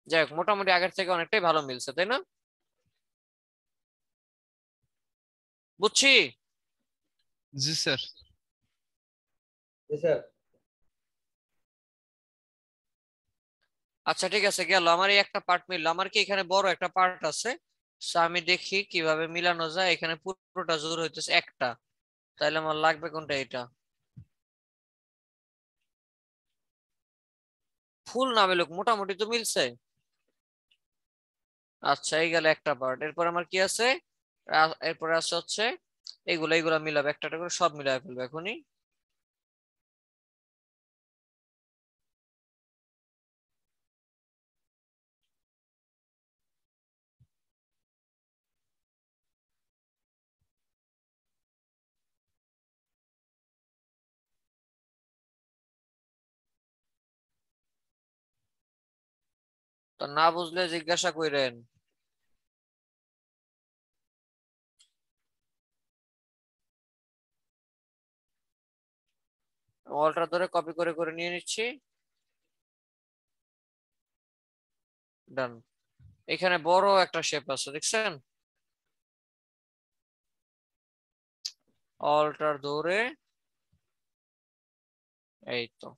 যাই হোক, মোটামুটি আগের থেকে অনেকটাই ভালো মিলছে, তাই না? বুঝছি। জি স্যার। জি স্যার। আচ্ছা ঠিক আছে, গেল আমার এই একটা পার্ট মিললো। আমার কি এখানে বড় একটা পার্ট আছে, So আমি দেখি কিভাবে মিলানো যায়। এখানে পুরোটা জোর হইতেছে একটা, তাইলে আমার লাগবে কোনটা? এটা ফুল না মিলুক, মোটামুটি তো মিলছে। আচ্ছা, এই গেল একটা পার্ট। এরপর আমার কি আছে? এরপরে আছে হচ্ছে এইগুলা মিলাবে, একটা একটা করে সব মিলাই ফেলবে এখনই। তো না বুঝলে জিজ্ঞাসা কইরেন। অলটা ধরে কপি করে করে নিয়ে নিচ্ছি। ডান। এখানে বড় একটা শেপ আছে, দেখছেন? অলটার ধরে, এই তো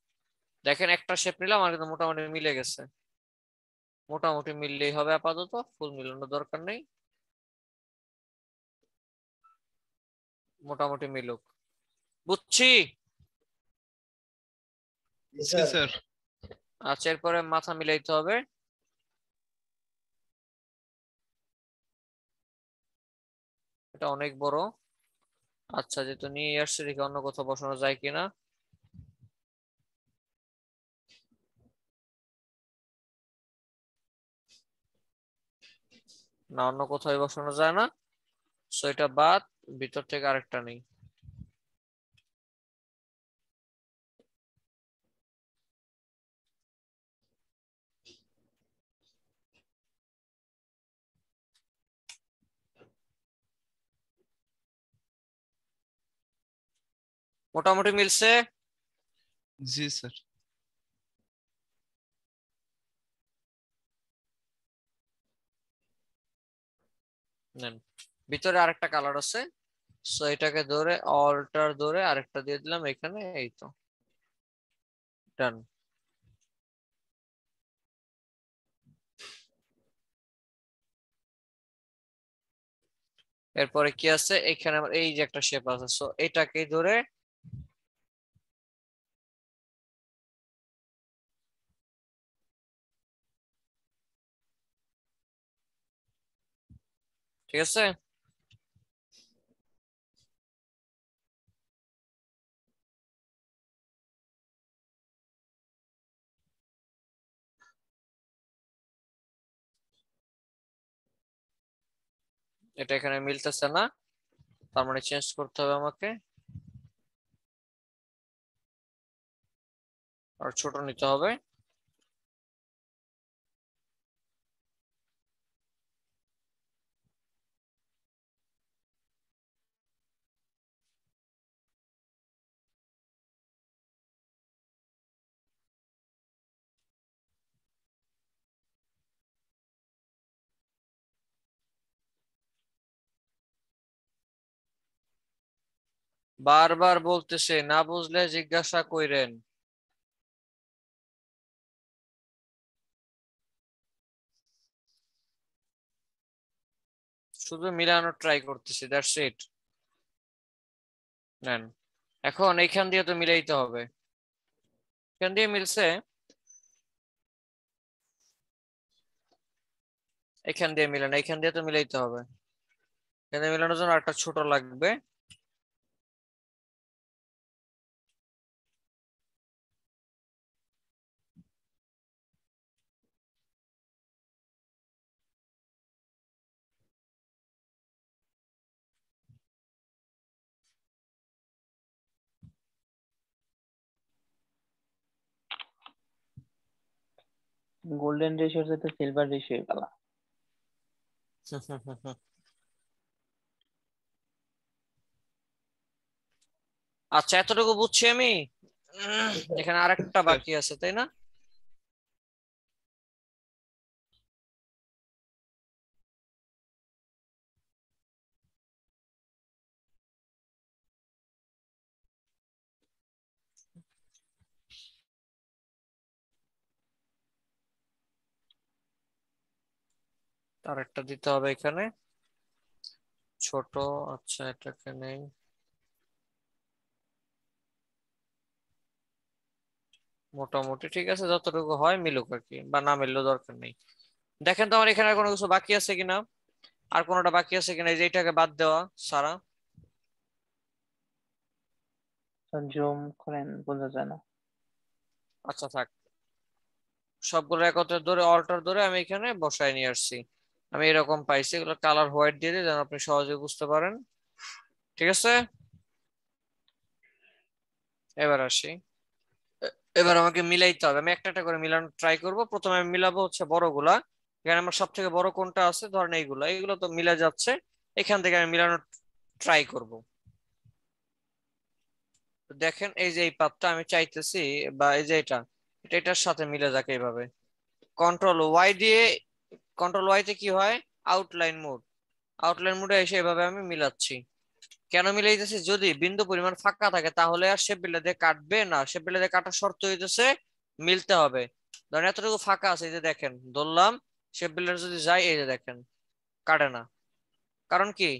দেখেন একটা শেপ নিলাম, আর কিন্তু মোটামুটি মিলে গেছে। মোটামুটি মিললেই হবে আপাতত, ফুল মিলানোর দরকার নেই। মোটামুটি মিলুক, বুঝছি। জি জি স্যার। স্যার। আচ্ছা, এরপরে মাথা মিলাইতে হবে। এটা অনেক বড়। আচ্ছা, যেহেতু নিয়ে আসছে, দেখি অন্য কোথাও বসানো যায় কিনা। না, অন্য কোথাও বসানো যায় না। সো এটা বাদ, ভিতর থেকে আরেকটা নেই। মোটামুটি মিলছে। জি স্যার। নেন, ভিতরে আরেকটা কালার আছে, সো এটাকে ধরে অল্টার ধরে আরেকটা দিয়ে দিলাম এখানে, এই তো ডান। এরপরে কি আছে এখানে আমার এই যে একটা শেপ আছে, সো এটাকে ধরে ঠিক আছে। এটা এখানে মিলতেছে না, তার মানে চেঞ্জ করতে হবে আমাকে, আর ছোট নিতে হবে। বারবার বলতেছে, না বুঝলে জিজ্ঞাসা কইরেন। শুধু মিলানোর ট্রাই করতেছি, দ্যাটস ইট। নেন, এখন এইখান দিয়ে তো মিলাইতে হবে, এখান দিয়ে মিলছে, এখান দিয়ে মিলানো, এখান দিয়ে তো মিলাইতে হবে, এখান দিয়ে মিলানোর জন্য একটা ছোট লাগবে। গোল্ডেন রেশিওর সাথে সিলভার রেশিও গেলা। আচ্ছা, এতটুকু বুঝছি আমি। এখানে আরেকটা স্যার বাকি আছে, তাই না? আরেকটা দিতে হবে এখানে, ছোট। আচ্ছা, এটাকে নেই, মোটামুটি ঠিক আছে, যতটুকু হয় মিলুক আর কি, বা না মিললেও দরকার নেই। দেখেন তো আমার এখানে আর কোনো কিছু বাকি আছে কিনা, আর কোনোটা বাকি আছে কিনা, এই যে এটাকে বাদ দেওয়া সারা। জুম করেন, বোঝা যায় না। আচ্ছা থাক, সবগুলো একত্রে ধরে অল্টার ধরে আমি এখানে বসায় নিয়ে আসছি। আমি এরকম পাইছি, এগুলো কালার হোয়াইট দিয়ে দিই যেন আপনি সহজে বুঝতে পারেন। ঠিক আছে, এবার আসি। এবার আমাকে মিলাইতে হবে, আমি একটা একটা করে মিলানো ট্রাই করব। প্রথমে আমি মিলাবো হচ্ছে বড়গুলা, এখানে আমার সব থেকে বড় কোনটা আছে, ধরেন এইগুলা, এইগুলো তো মিলে যাচ্ছে, এখান থেকে আমি মিলানোর ট্রাই করব। তো দেখেন এই যে এই পাতটা আমি চাইতেছি, বা এই যে এটা, এটার সাথে মিলে যাক এইভাবে। কন্ট্রোল ওয়াই দিয়ে, কন্ট্রোল ওয়াই তে কি হয়, আউটলাইন মোড, আউটলাইন মোডে এসে এভাবে আমি মিলাচ্ছি। কেন মিলাইতেছি, যদি বিন্দু পরিমাণ ফাঁকা থাকে তাহলে আর শেপ বিলে দিয়ে কাটবে না, শেপ বিলে দিয়ে কাটার শর্ত হইতেছে মিলতে হবে। ধরেন এতটুকু ফাঁকা আছে, এই যে দেখেন ধরলাম, শেপ বিল্ডার যদি যাই, এই যে দেখেন কাটে না। কারণ কি,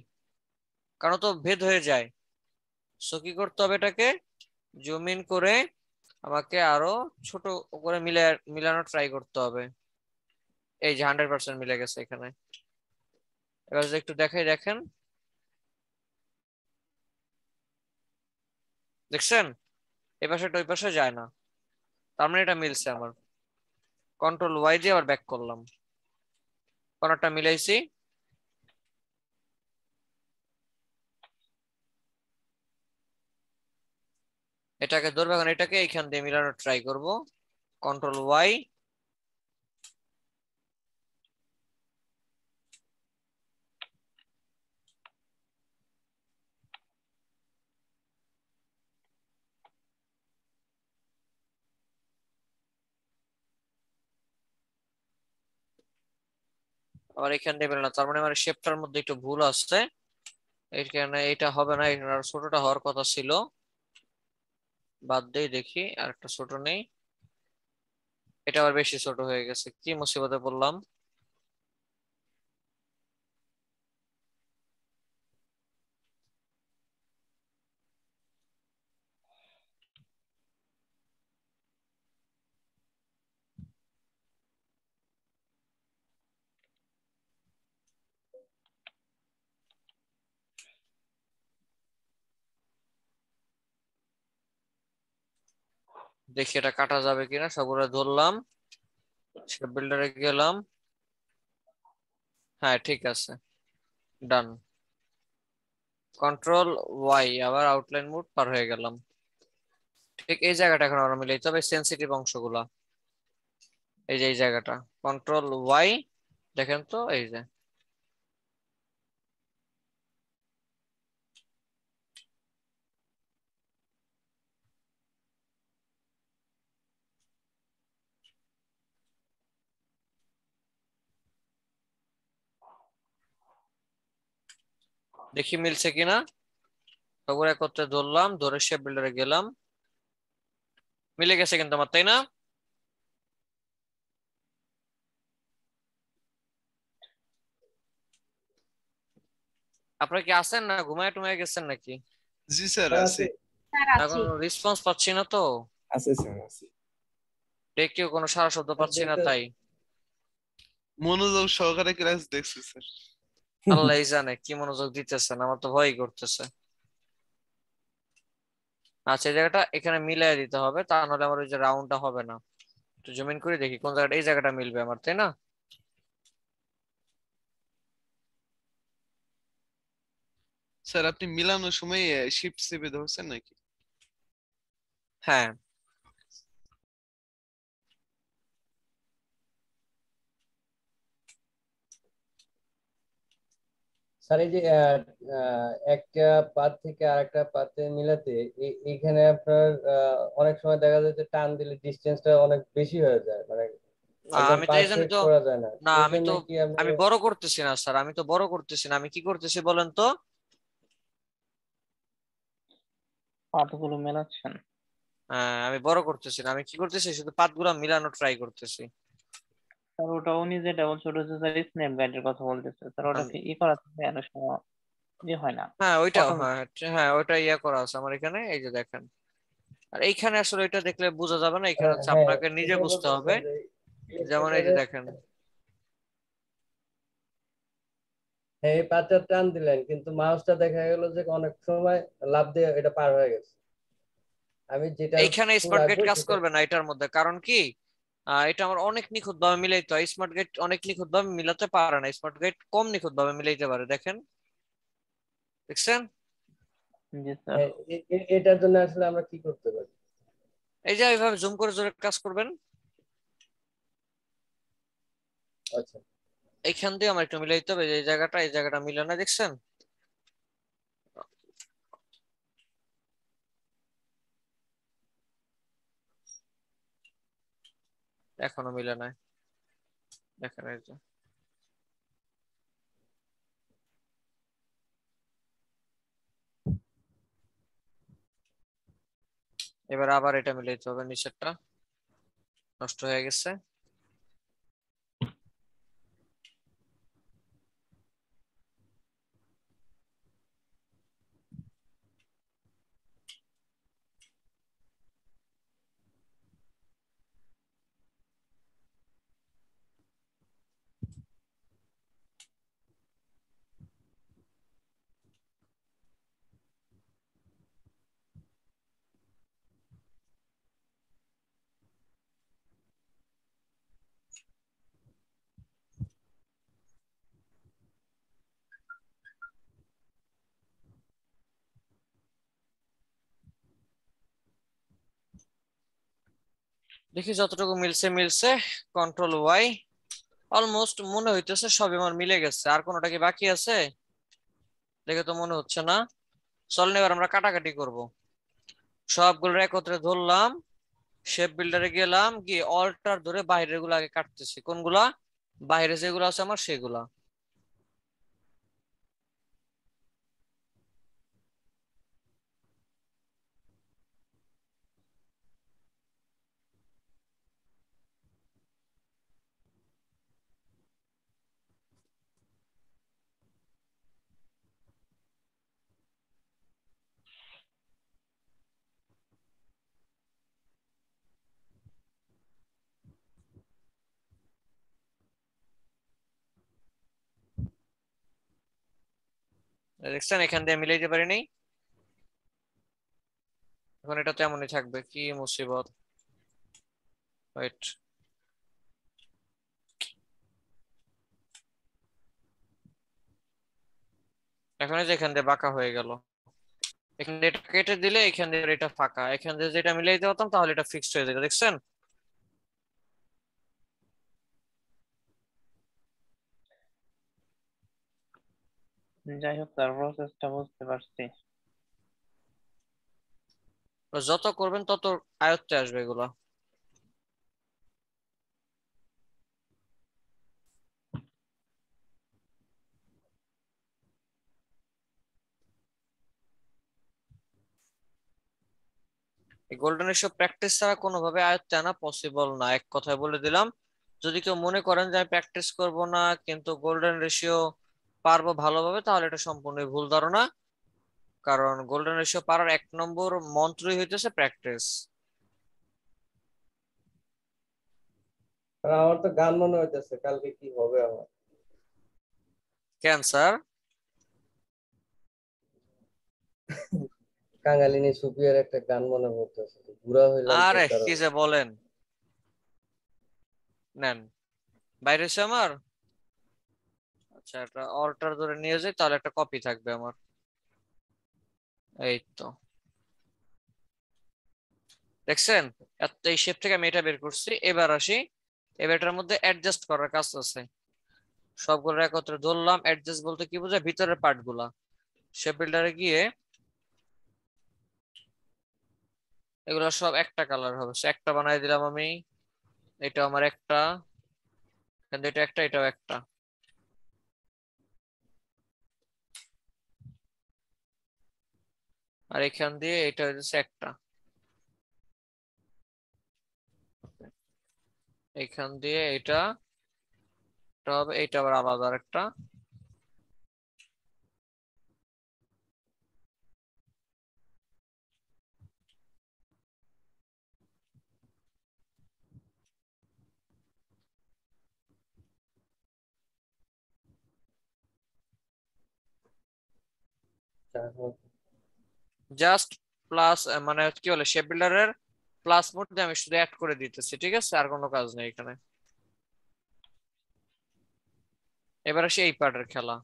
কারণ তো ভেদ হয়ে যায়। সো কি করতে হবে, এটাকে জুম ইন করে আমাকে আরো ছোট করে মিলানো ট্রাই করতে হবে। এই যে 100% মিলে গেছে এখানে। এবার যদি একটু দেখাই, দেখেন, দেখছেন এই পাশে ওই পাশে যায় না, তার মানে এটা মিলছে আমার। কন্ট্রোল ওয়াই দিয়ে আবার ব্যাক করলাম, কর্নারটা মিলাইছি। এটাকে ধরবে, এখন এটাকে এইখান দিয়ে মিলানোর ট্রাই করব। কন্ট্রোল ওয়াই, আবার এখান দিয়ে বেরোলো না, তার মানে আমার শেপটার মধ্যে একটু ভুল আসছে। এখানে এটা হবে না, এখানে আর ছোটটা হওয়ার কথা ছিল। বাদ দিয়ে দেখি আর একটা ছোট নেই, এটা আবার বেশি ছোট হয়ে গেছে, কি মুসিবতে পড়লাম। দেখি এটা কাটা যাবে কিনা, সবগুলো ধরলাম, শেপ বিল্ডারে গেলাম, হ্যাঁ ঠিক আছে, ডান। কন্ট্রোল ওয়াই, আবার আউটলাইন মোড পার হয়ে গেলাম। ঠিক এই জায়গাটা এখন আমরা মিলাইতে হবে, সেন্সিটিভ অংশগুলা, এই যে এই জায়গাটা, কন্ট্রোল ওয়াই, দেখেন তো এই যে। দেখি মিলছে কিনা, সবগুলো একত্রে ধরলাম, ধরে শেপ বিল্ডারে গেলাম, মিলে গেছে কিন্তু আমার, তাই না? আপনারা কি আছেন না ঘুমায় টুমায় গেছেন নাকি? জি স্যার স্যার আছে। আছে। স্যার এখন আছি। রেসপন্স পাচ্ছি না তো, আছে স্যার আছে। ডেকেও কোনো সারা শব্দ পাচ্ছি না, তাই মনোযোগ সহকারে ক্লাস দেখছি স্যার। আল্লাহই জানে কি মনোযোগ দিতেছেন, আমার তো ভয়ই করতেছে। আচ্ছা, এই জায়গাটা এখানে মিলাই দিতে হবে, তা নাহলে আমার ওই যে রাউন্ডটা হবে না। একটু জুম ইন করে দেখি কোন জায়গাটা, এই জায়গাটা মিলবে আমার, তাই না? স্যার আপনি মিলানোর সময় শিফট চেপে ধরছেন নাকি? হ্যাঁ। স্যার এই যে একটা পাত থেকে আরেকটা পাতে মিলাতে এইখানে আপনার অনেক সময় দেখা যায় যে টান দিলে ডিস্টেন্সটা অনেক বেশি হয়ে যায়, মানে না, একদম আমি তো এই জন্য পারফেক্ট তো, করা যায় না। না এই আমি জন্য তো, কি আপনি আমি বড় করতেছি না স্যার, আমি তো বড় করতেছি না, আমি কি করতেছি বলেন তো? পাতগুলো মেলাচ্ছেন? হ্যাঁ, আমি বড় করতেছি না, আমি কি করতেছি, শুধু পাতগুলো মিলানো ট্রাই করতেছি। স্যার ওটা উনি যেটা বলছে ওটা হচ্ছে স্যার স্ন্যাপ গাইডের কথা বলতেছে স্যার, ওটাকে ই করা থাকে অনেক সময় হয় না হ্যাঁ ওইটা, হ্যাঁ অটোমেটিক। হ্যাঁ ওইটা ইয়া করা আছে আমার এখানে, এই যে দেখেন। আর এইখানে আসলে এটা দেখলে বোঝা যাবে না, এখানে হচ্ছে হ্যাঁ আপনাকে নিজে এটাই বুঝতে হবে। বলতেছিলাম যে যেমন এই যে দেখেন, হ্যাঁ এই পাতটা টান দিলেন কিন্তু মাউসটা দেখা গেল যে অনেক সময় লাফ দিয়ে এটা পার হয়ে গেছে। আমি যেটা এইখানে স্মার্ট গেট লাগবে কাজ সেটা। করবে না এটার মধ্যে, কারণ কি এটা আমার অনেক নিখুঁত ভাবে মিলাইতে হয়, স্মার্ট গেট অনেক নিখুঁত ভাবে মিলাতে পারে না, স্মার্ট গেট কম নিখুঁত ভাবে মিলাইতে পারে, দেখেন, দেখছেন? জি স্যার। হ্যাঁ এটার জন্য আসলে আমরা কি করতে পারি? এই যে এইভাবে জুম করে জোরে কাজ করবেন, আচ্ছা। এইখান দিয়ে আমার একটু মিলাইতে হবে, এই জায়গাটা এই জায়গাটা মিলে না, দেখছেন? এখনো মিলে নাই, দেখেন এই যে। এবার আবার এটা মিলাইতে হবে, নিচেরটা নষ্ট হয়ে গেছে। দেখি যতটুকু মিলছে মিলছে, কন্ট্রোল ওয়াই, অলমোস্ট মনে হইতেছে সবই আমার মিলে গেছে, আর কোনোটা কি বাকি আছে দেখে তো মনে হচ্ছে না। চলেন এবার আমরা কাটাকাটি করব, সবগুলো একত্রে ধরলাম, শেপ বিল্ডারে গেলাম, গিয়ে অল্টার ধরে বাইরের গুলো আগে কাটতেছি, কোনগুলা? বাইরে যেগুলো আছে আমার সেগুলা। দেখছেন এখান দিয়ে মিলাইতে পারি নাই, এখন এটা তেমনই থাকবে, কি মুসিবত। ওয়েট, এখন এই যে এখান দিয়ে বাঁকা হয়ে গেল, এখান দিয়ে এটা কেটে দিলে এখান দিয়ে এটা ফাঁকা, এখান দিয়ে যেটা মিলাই দিতে পারতাম তাহলে এটা ফিক্সড হয়ে যেত, দেখছেন? যাই হোক স্যার, প্রসেসটা বুঝতে পারছি। তো যত করবেন তত আয়ত্তে আসবে এগুলা। এই গোল্ডেন রেশিও প্র্যাকটিস ছাড়া কোনোভাবে আয়ত্তে আনা পসিবল না, এক কথায় বলে দিলাম। যদি কেউ মনে করেন যে আমি প্র্যাকটিস করব না কিন্তু গোল্ডেন রেশিও পারবো ভালোভাবে, তাহলে এটা সম্পূর্ণই ভুল ধারণা। কারণ গোল্ডেন রেশিও পারার 1 নম্বর মন্ত্রই হইতেছে প্র্যাকটিস। আর আমার তো গান মনে হইতেছে কালকে কি হবে আমার। কেন স্যার? কাঙালিনী সুপিয়ার একটা গান মনে হইতেছে, বুড়া হইলাম তোর আরে কি কারণে। যে বলেন, নেন বাইরে এসে আমার, আচ্ছা একটা অল্টার ধরে নিয়ে যাই, তাহলে একটা কপি থাকবে আমার। এই তো দেখছেন, এই শেপ থেকে আমি এটা বের করছি। এবার আসি, এবার এটার মধ্যে অ্যাডজাস্ট করার কাজ আছে। সবগুলো একত্রে ধরলাম, অ্যাডজাস্ট বলতে কি বোঝায়, ভিতরের পার্ট গুলা। শেপ বিল্ডারে গিয়ে এগুলো সব একটা কালার হবে, সে একটা বানাই দিলাম আমি। এটা আমার একটা, এখান থেকে এটা একটা, এটাও একটা। আর এখান দিয়ে এটা হচ্ছে একটা, এখান দিয়ে এটা হবে, এটা আবার আলাদা একটা। জাস্ট প্লাস, মানে কি বলে, শেপ বিল্ডারের প্লাস মোড দিয়ে আমি শুধু অ্যাড করে দিতেছি, ঠিক আছে? আর কোনো কাজ নেই এখানে। এবার আসি এই পার্টের খেলা।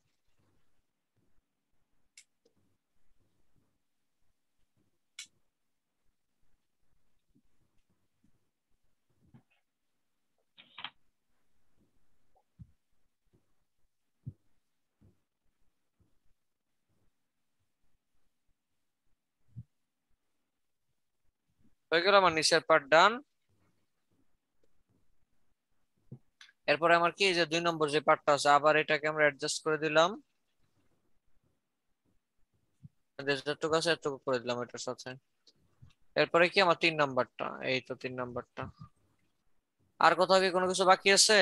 হয়ে গেল আমার নিচের পার্ট ডান। এরপরে আমার কি, এই যে 2 নম্বর যে পার্টটা আছে, আবার এটাকে আমরা অ্যাডজাস্ট করে দিলাম, যেটুকু আছে এতটুকু করে দিলাম এটার সাথে। এরপরে কি আমার 3 নম্বরটা, এই তো 3 নম্বরটা। আর কোথাও কি কোনো কিছু বাকি আছে?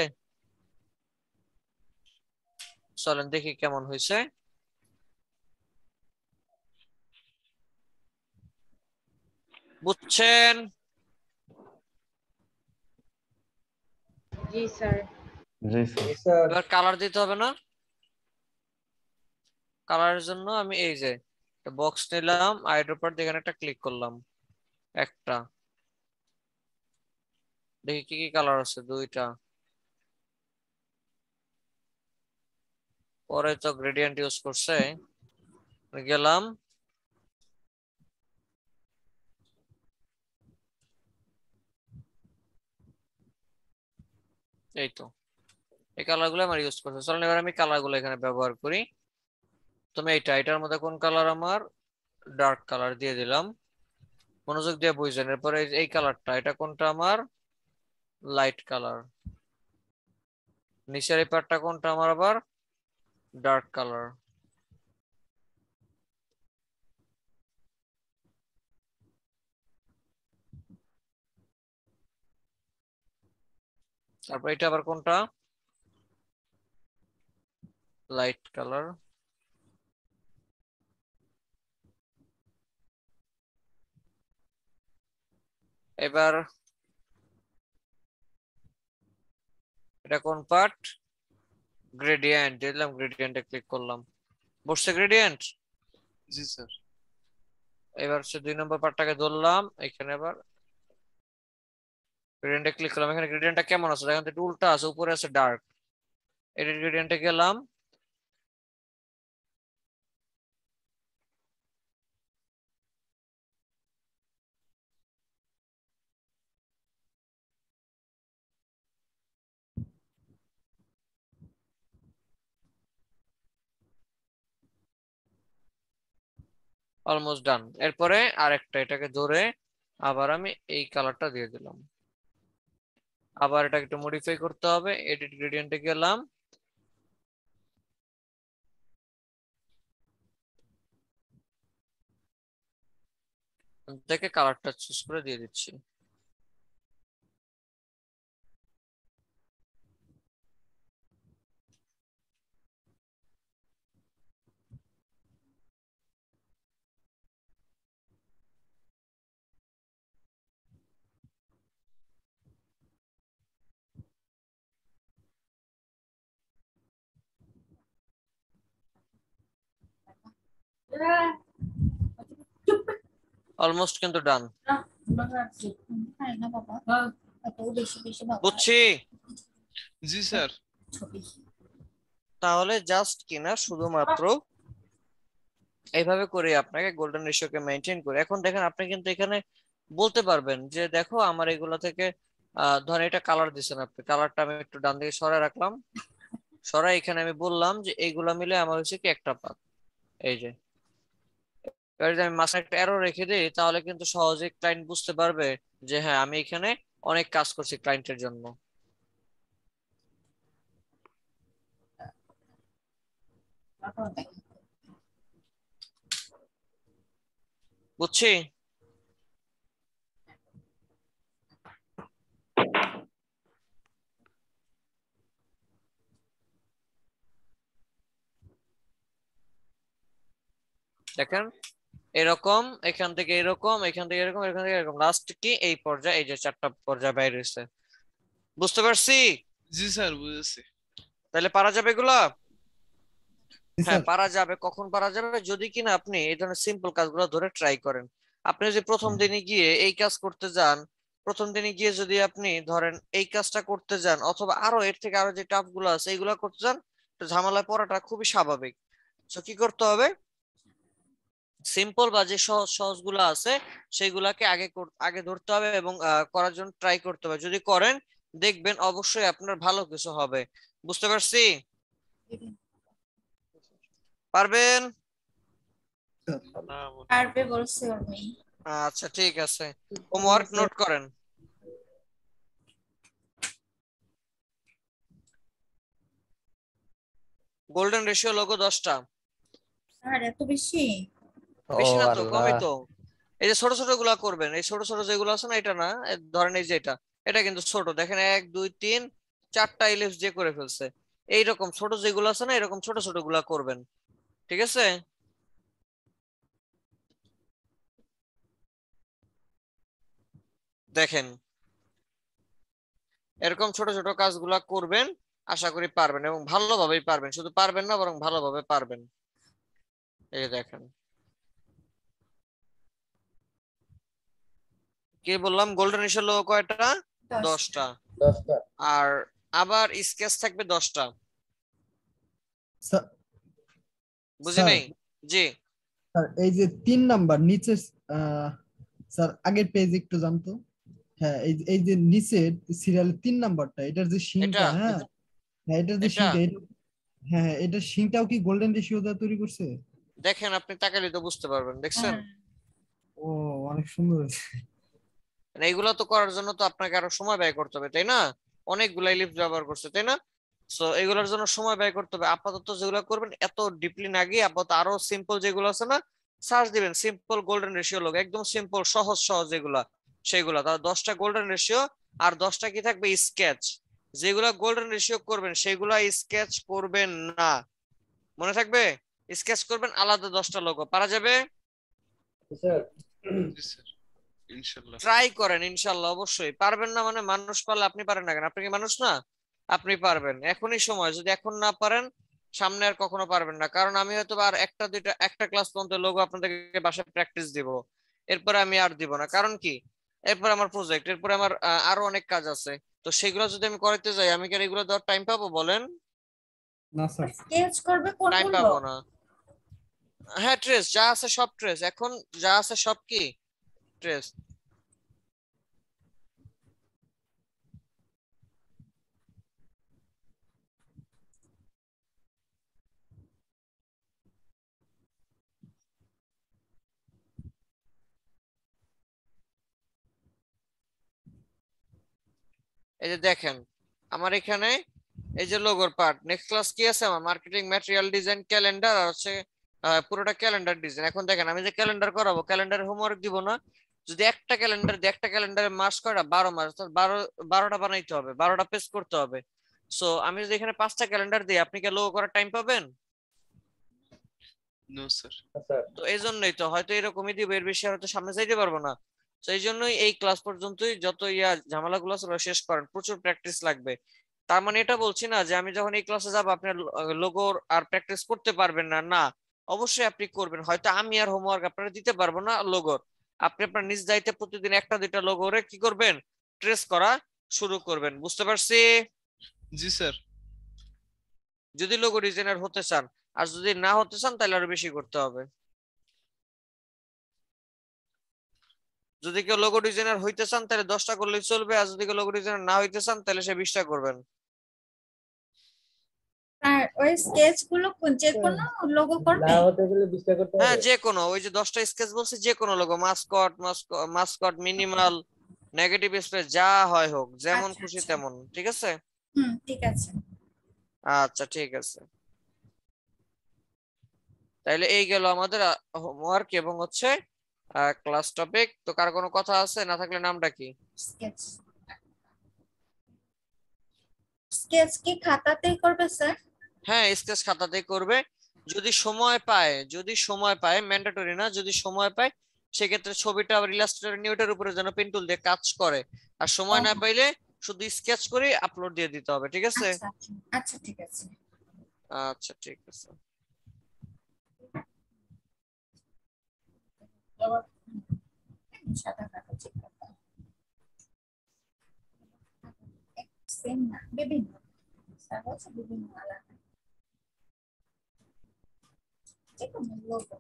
চলেন দেখি কেমন হয়েছে। বুঝছেন? জি স্যার। জি স্যার। স্যার এবার কালার দিতে হবে না? কালারের জন্য আমি এই যে বক্স নিলাম, আইড্রপার দিয়ে এখানে একটা ক্লিক করলাম, একটা। দেখি কি কি কালার আছে, 2টা। পরে তো গ্রেডিয়েন্ট ইউজ করছে, গেলাম এই তো, এই কালার গুলো আমার ইউজ করছে। চলেন এবার আমি কালার গুলো এখানে ব্যবহার করি। তুমি এটার মধ্যে কোন কালার, আমার ডার্ক কালার দিয়ে দিলাম, মনোযোগ দিয়ে বুঝছেন। এরপরে এই কালারটা, এটা কোনটা, আমার লাইট কালার নিচের এই পার্টটা কোনটা আমার আবার ডার্ক কালার। তারপর এটা আবার কোনটা লাইট কালার। এবার এটা কোন পার্ট গ্রেডিয়েন্ট দিলাম, গ্রেডিয়েন্টে ক্লিক করলাম, বসছে গ্রেডিয়েন্ট। জি স্যার। এবার হচ্ছে 2 নম্বর পার্টটাকে ধরলাম, এখানে আবার গ্রেডিয়েন্টে ক্লিক করলাম। এখানে গ্রেডিয়েন্টটা কেমন আছে দেখেন তো, একটু উল্টা আছে, উপরে আছে ডার্ক। এডিট গ্রেডিয়েন্টে গেলাম, অলমোস্ট ডান। এরপরে আরেকটা এটাকে ধরে আবার আমি এই কালারটা দিয়ে দিলাম। আবার এটা একটু মডিফাই করতে হবে, এডিট গ্রেডিয়েন্টে গেলাম, থেকে কালারটা চুজ করে দিয়ে দিচ্ছি। অলমোস্ট কিন্তু ডান। বুঝছি। জি স্যার। তাহলে জাস্ট কিনা শুধুমাত্র এইভাবে করে আপনাকে গোল্ডেন রেশিওকে মেনটেন করে, এখন দেখেন আপনি কিন্তু এখানে বলতে পারবেন যে দেখো আমার এগুলো থেকে ধরেন এটা কালার দিচ্ছেন আপনি, কালারটা আমি একটু ডান দিকে সরায় রাখলাম, সরাই এখানে আমি বললাম যে এইগুলা মিলে আমার হচ্ছে কি একটা পাত। এই যে এবার যদি আমি মাঝখানে একটা অ্যারো রেখে দিই তাহলে কিন্তু সহজেই ক্লায়েন্ট বুঝতে পারবে যে হ্যাঁ আমি এখানে অনেক কাজ করছি ক্লায়েন্টের জন্য। বুঝছি। দেখেন এরকম, এখান থেকে এরকম, এখান থেকে এরকম, এখান থেকে এরকম, লাস্ট কি এই পর্যায়ে এই যে 4টা পর্যায়ে বাইরে হয়েছে। বুঝতে পারছি। জি স্যার বুঝেছি। তাহলে পারা যাবে এগুলা? জি হ্যাঁ স্যার। পারা যাবে। কখন পারা যাবে? যদি কিনা আপনি এই ধরনের সিম্পল কাজগুলো ধরে ট্রাই করেন। আপনি যদি প্রথম দিনে গিয়ে এই কাজ করতে যান, প্রথম দিনে গিয়ে যদি আপনি ধরেন এই কাজটা করতে যান অথবা আরো এর থেকে আরো যে টাফ গুলো আছে এইগুলা করতে যান, তো ঝামেলায় পড়াটা খুবই স্বাভাবিক। তো কি করতে হবে, সিম্পল বা যে সহজ সহজ গুলো আছে সেইগুলাকে আগে ধরতে হবে এবং করার জন্য ট্রাই করতে হবে। যদি করেন দেখবেন অবশ্যই আপনার ভালো কিছু হবে। বুঝতে পারছি? পারবেন? পারবে বলছে ওর মেয়ে। আচ্ছা ঠিক আছে, হোমওয়ার্ক নোট করেন। গোল্ডেন রেশিও লোগো 10টা। আর এত বেশি? বেশি না তো, কমই তো। এই যে ছোট ছোট গুলা করবেন, এই ছোট ছোট যেগুলো আছে না, এটা না, ধরেন এই যে এটা কিন্তু ছোট, দেখেন 1 2 3 4টা ইলিপস যে করে ফেলছে। এইরকম ছোট যেগুলো আছে না, এরকম ছোট ছোট গুলা করবেন। ঠিক আছে? দেখেন এরকম ছোট ছোট কাজগুলা করবেন, আশা করি পারবেন এবং ভালোভাবেই পারবেন। শুধু পারবেন না, বরং ভালোভাবে পারবেন। এই যে দেখেন কি বললাম, গোল্ডেন রেশিও লোগো কয়টা? 10টা। 10টা। আর আবার স্কেচ থাকবে 10টা। স্যার বুঝি স্যার নাই? জি। স্যার, এই যে 3 নাম্বার নিচে, স্যার আগের পেজ একটু জানতো। হ্যাঁ, এই যে নিচে সিরিয়ালের 3 নাম্বারটা, এটার যে এটা শিংটা, হ্যাঁ হ্যাঁ, এটার যে এটা শিংটা, হ্যাঁ হ্যাঁ, এটার শিংটাও কি গোল্ডেন রেশিও দিয়ে তৈরি করছে? দেখেন আপনি তাকালে তো বুঝতে পারবেন। দেখছেন? ও, অনেক সুন্দর হয়েছে। মানে এইগুলা তো করার জন্য তো আপনাকে আরো সময় ব্যয় করতে হবে, তাই না? অনেকগুলা ইলিপস ব্যবহার করছে, তাই না? সো এগুলোর জন্য সময় ব্যয় করতে হবে। আপাতত যেগুলো করবেন এত ডিপলি না গিয়ে আপাতত আরো সিম্পল যেগুলো আছে না, সার্চ দিবেন সিম্পল গোল্ডেন রেশিও লোগ, একদম সিম্পল সহজ সহজ যেগুলা সেগুলা। তাহলে 10টা গোল্ডেন রেশিও আর 10টা কি থাকবে স্কেচ। যেগুলা গোল্ডেন রেশিও করবেন সেগুলা স্কেচ করবেন না, মনে থাকবে? স্কেচ করবেন আলাদা 10টা লোগো। পারা যাবে? স্যার জি স্যার, ইনশাল্লাহ। ট্রাই করেন, ইনশাল্লাহ অবশ্যই পারবেন। না মানে মানুষ পারলে আপনি পারেন না কেন? আপনি কি মানুষ না? আপনি পারবেন, এখনই সময়। যদি এখন না পারেন সামনে আর কখনো পারবেন না। কারণ আমি হয়তো আর একটা দুইটা একটা ক্লাস পর্যন্ত লোগো আপনাদেরকে বাসায় প্র্যাকটিস দিব, এরপরে আমি আর দিব না। কারণ কি, এরপর আমার প্রজেক্ট, এরপর আমার আরো অনেক কাজ আছে। তো সেগুলো যদি আমি করাতে যাই আমি কি আর এগুলো দেওয়ার টাইম পাবো বলেন? না স্যার। স্কেচ করবে টাইম কোনগুলো? পাবো না। হ্যাঁ ট্রেস যা আছে সব ট্রেস, এখন যা আছে সব কি ট্রেস। এই যে দেখেন আমার এখানে এই যে লোগোর পার্ট, নেক্সট ক্লাস কি আছে আমার? মার্কেটিং ম্যাটেরিয়াল ডিজাইন, ক্যালেন্ডার, আর হচ্ছে পুরোটা ক্যালেন্ডার ডিজাইন। এখন দেখেন আমি যে ক্যালেন্ডার করাবো, ক্যালেন্ডারের হোমওয়ার্ক দিব না। যদি একটা ক্যালেন্ডার দিয়ে একটা ক্যালেন্ডারের মাস কয়টা? 12 মাস, তো 12টা বানাইতে হবে, 12টা পেজ করতে হবে। সো আমি যদি এখানে 5টা ক্যালেন্ডার দিই আপনি কি লোগো করার টাইম পাবেন? No sir. স্যার তো এই জন্যই তো হয়তো এরকমই দিব, এর বেশি হয়তো সামনে যাইতে পারবো না। তো এই জন্যই এই ক্লাস পর্যন্তই যত ঝামেলাগুলো আছে ওগুলো শেষ করেন, প্রচুর প্র্যাকটিস লাগবে। তার মানে এটা বলছি না যে আমি যখন এই ক্লাসে যাবো আপনি লোগোর আর প্র্যাকটিস করতে পারবেন না, না, অবশ্যই আপনি করবেন। হয়তো আমি আর হোমওয়ার্ক আপনারা দিতে পারবো না লোগোর, আপনি আপনার নিজ দায়িত্বে প্রতিদিন একটা দুইটা লোগোরে কি করবেন, ট্রেস করা শুরু করবেন। বুঝতে পারছি? জি স্যার। যদি লোগো ডিজাইনার হতে চান, আর যদি না হতে চান তাহলে আরো বেশি করতে হবে। যদি কেউ লোগো ডিজাইনার হইতে চান তাহলে 10টা করলেই চলবে, আর যদি কেউ লোগো ডিজাইনার না হইতে চান তাহলে সে 20টা করবেন। আর ওই স্কেচ গুলো যে কোনো লোগো করবে? না হতে গেলে 20টা করতে হ্যাঁ হবে। যে কোনো, ওই যে 10টা স্কেচ বলছি, যে কোনো logo, Mascot, Mascot, minimal, negative space, যা হয় হোক, যেমন আচ্ছা, খুশি আচ্ছা। তেমন। ঠিক আছে? ঠিক আছে। আচ্ছা ঠিক আছে। তাইলে এই গেল আমাদের হোমওয়ার্ক এবং হচ্ছে ক্লাস টপিক। তো কার কোনো কথা আছে? না থাকলে নামটা কি? স্কেচ স্কেচ কি খাতাতেই করবে স্যার? হ্যাঁ স্কেচ খাতাতেই করবে, যদি সময় পায়। যদি সময় পায়, ম্যান্ডেটরি না, যদি সময় পায় সেক্ষেত্রে ছবিটা আবার ইলাস্ট্রেটর নিউটের উপরে যেন পেন টুল দিয়ে কাজ করে। আর সময় না পাইলে শুধু স্কেচ করে আপলোড দিয়ে দিতে হবে। ঠিক আছে? আচ্ছা আচ্ছা, আচ্ছা ঠিক আছে। আচ্ছা ঠিক আছে। সাদা কাগজে খাতা। সেম না, বিভিন্ন। স্যার বলছে বিভিন্ন আলাদা। যে কোনো লোগো।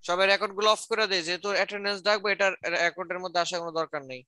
সবাই রেকর্ড গুলো অফ করে দেয়, যেহেতু অ্যাটেন্ডেন্স ডাকবো, এটার রেকর্ডের মধ্যে আসার কোনো দরকার নেই।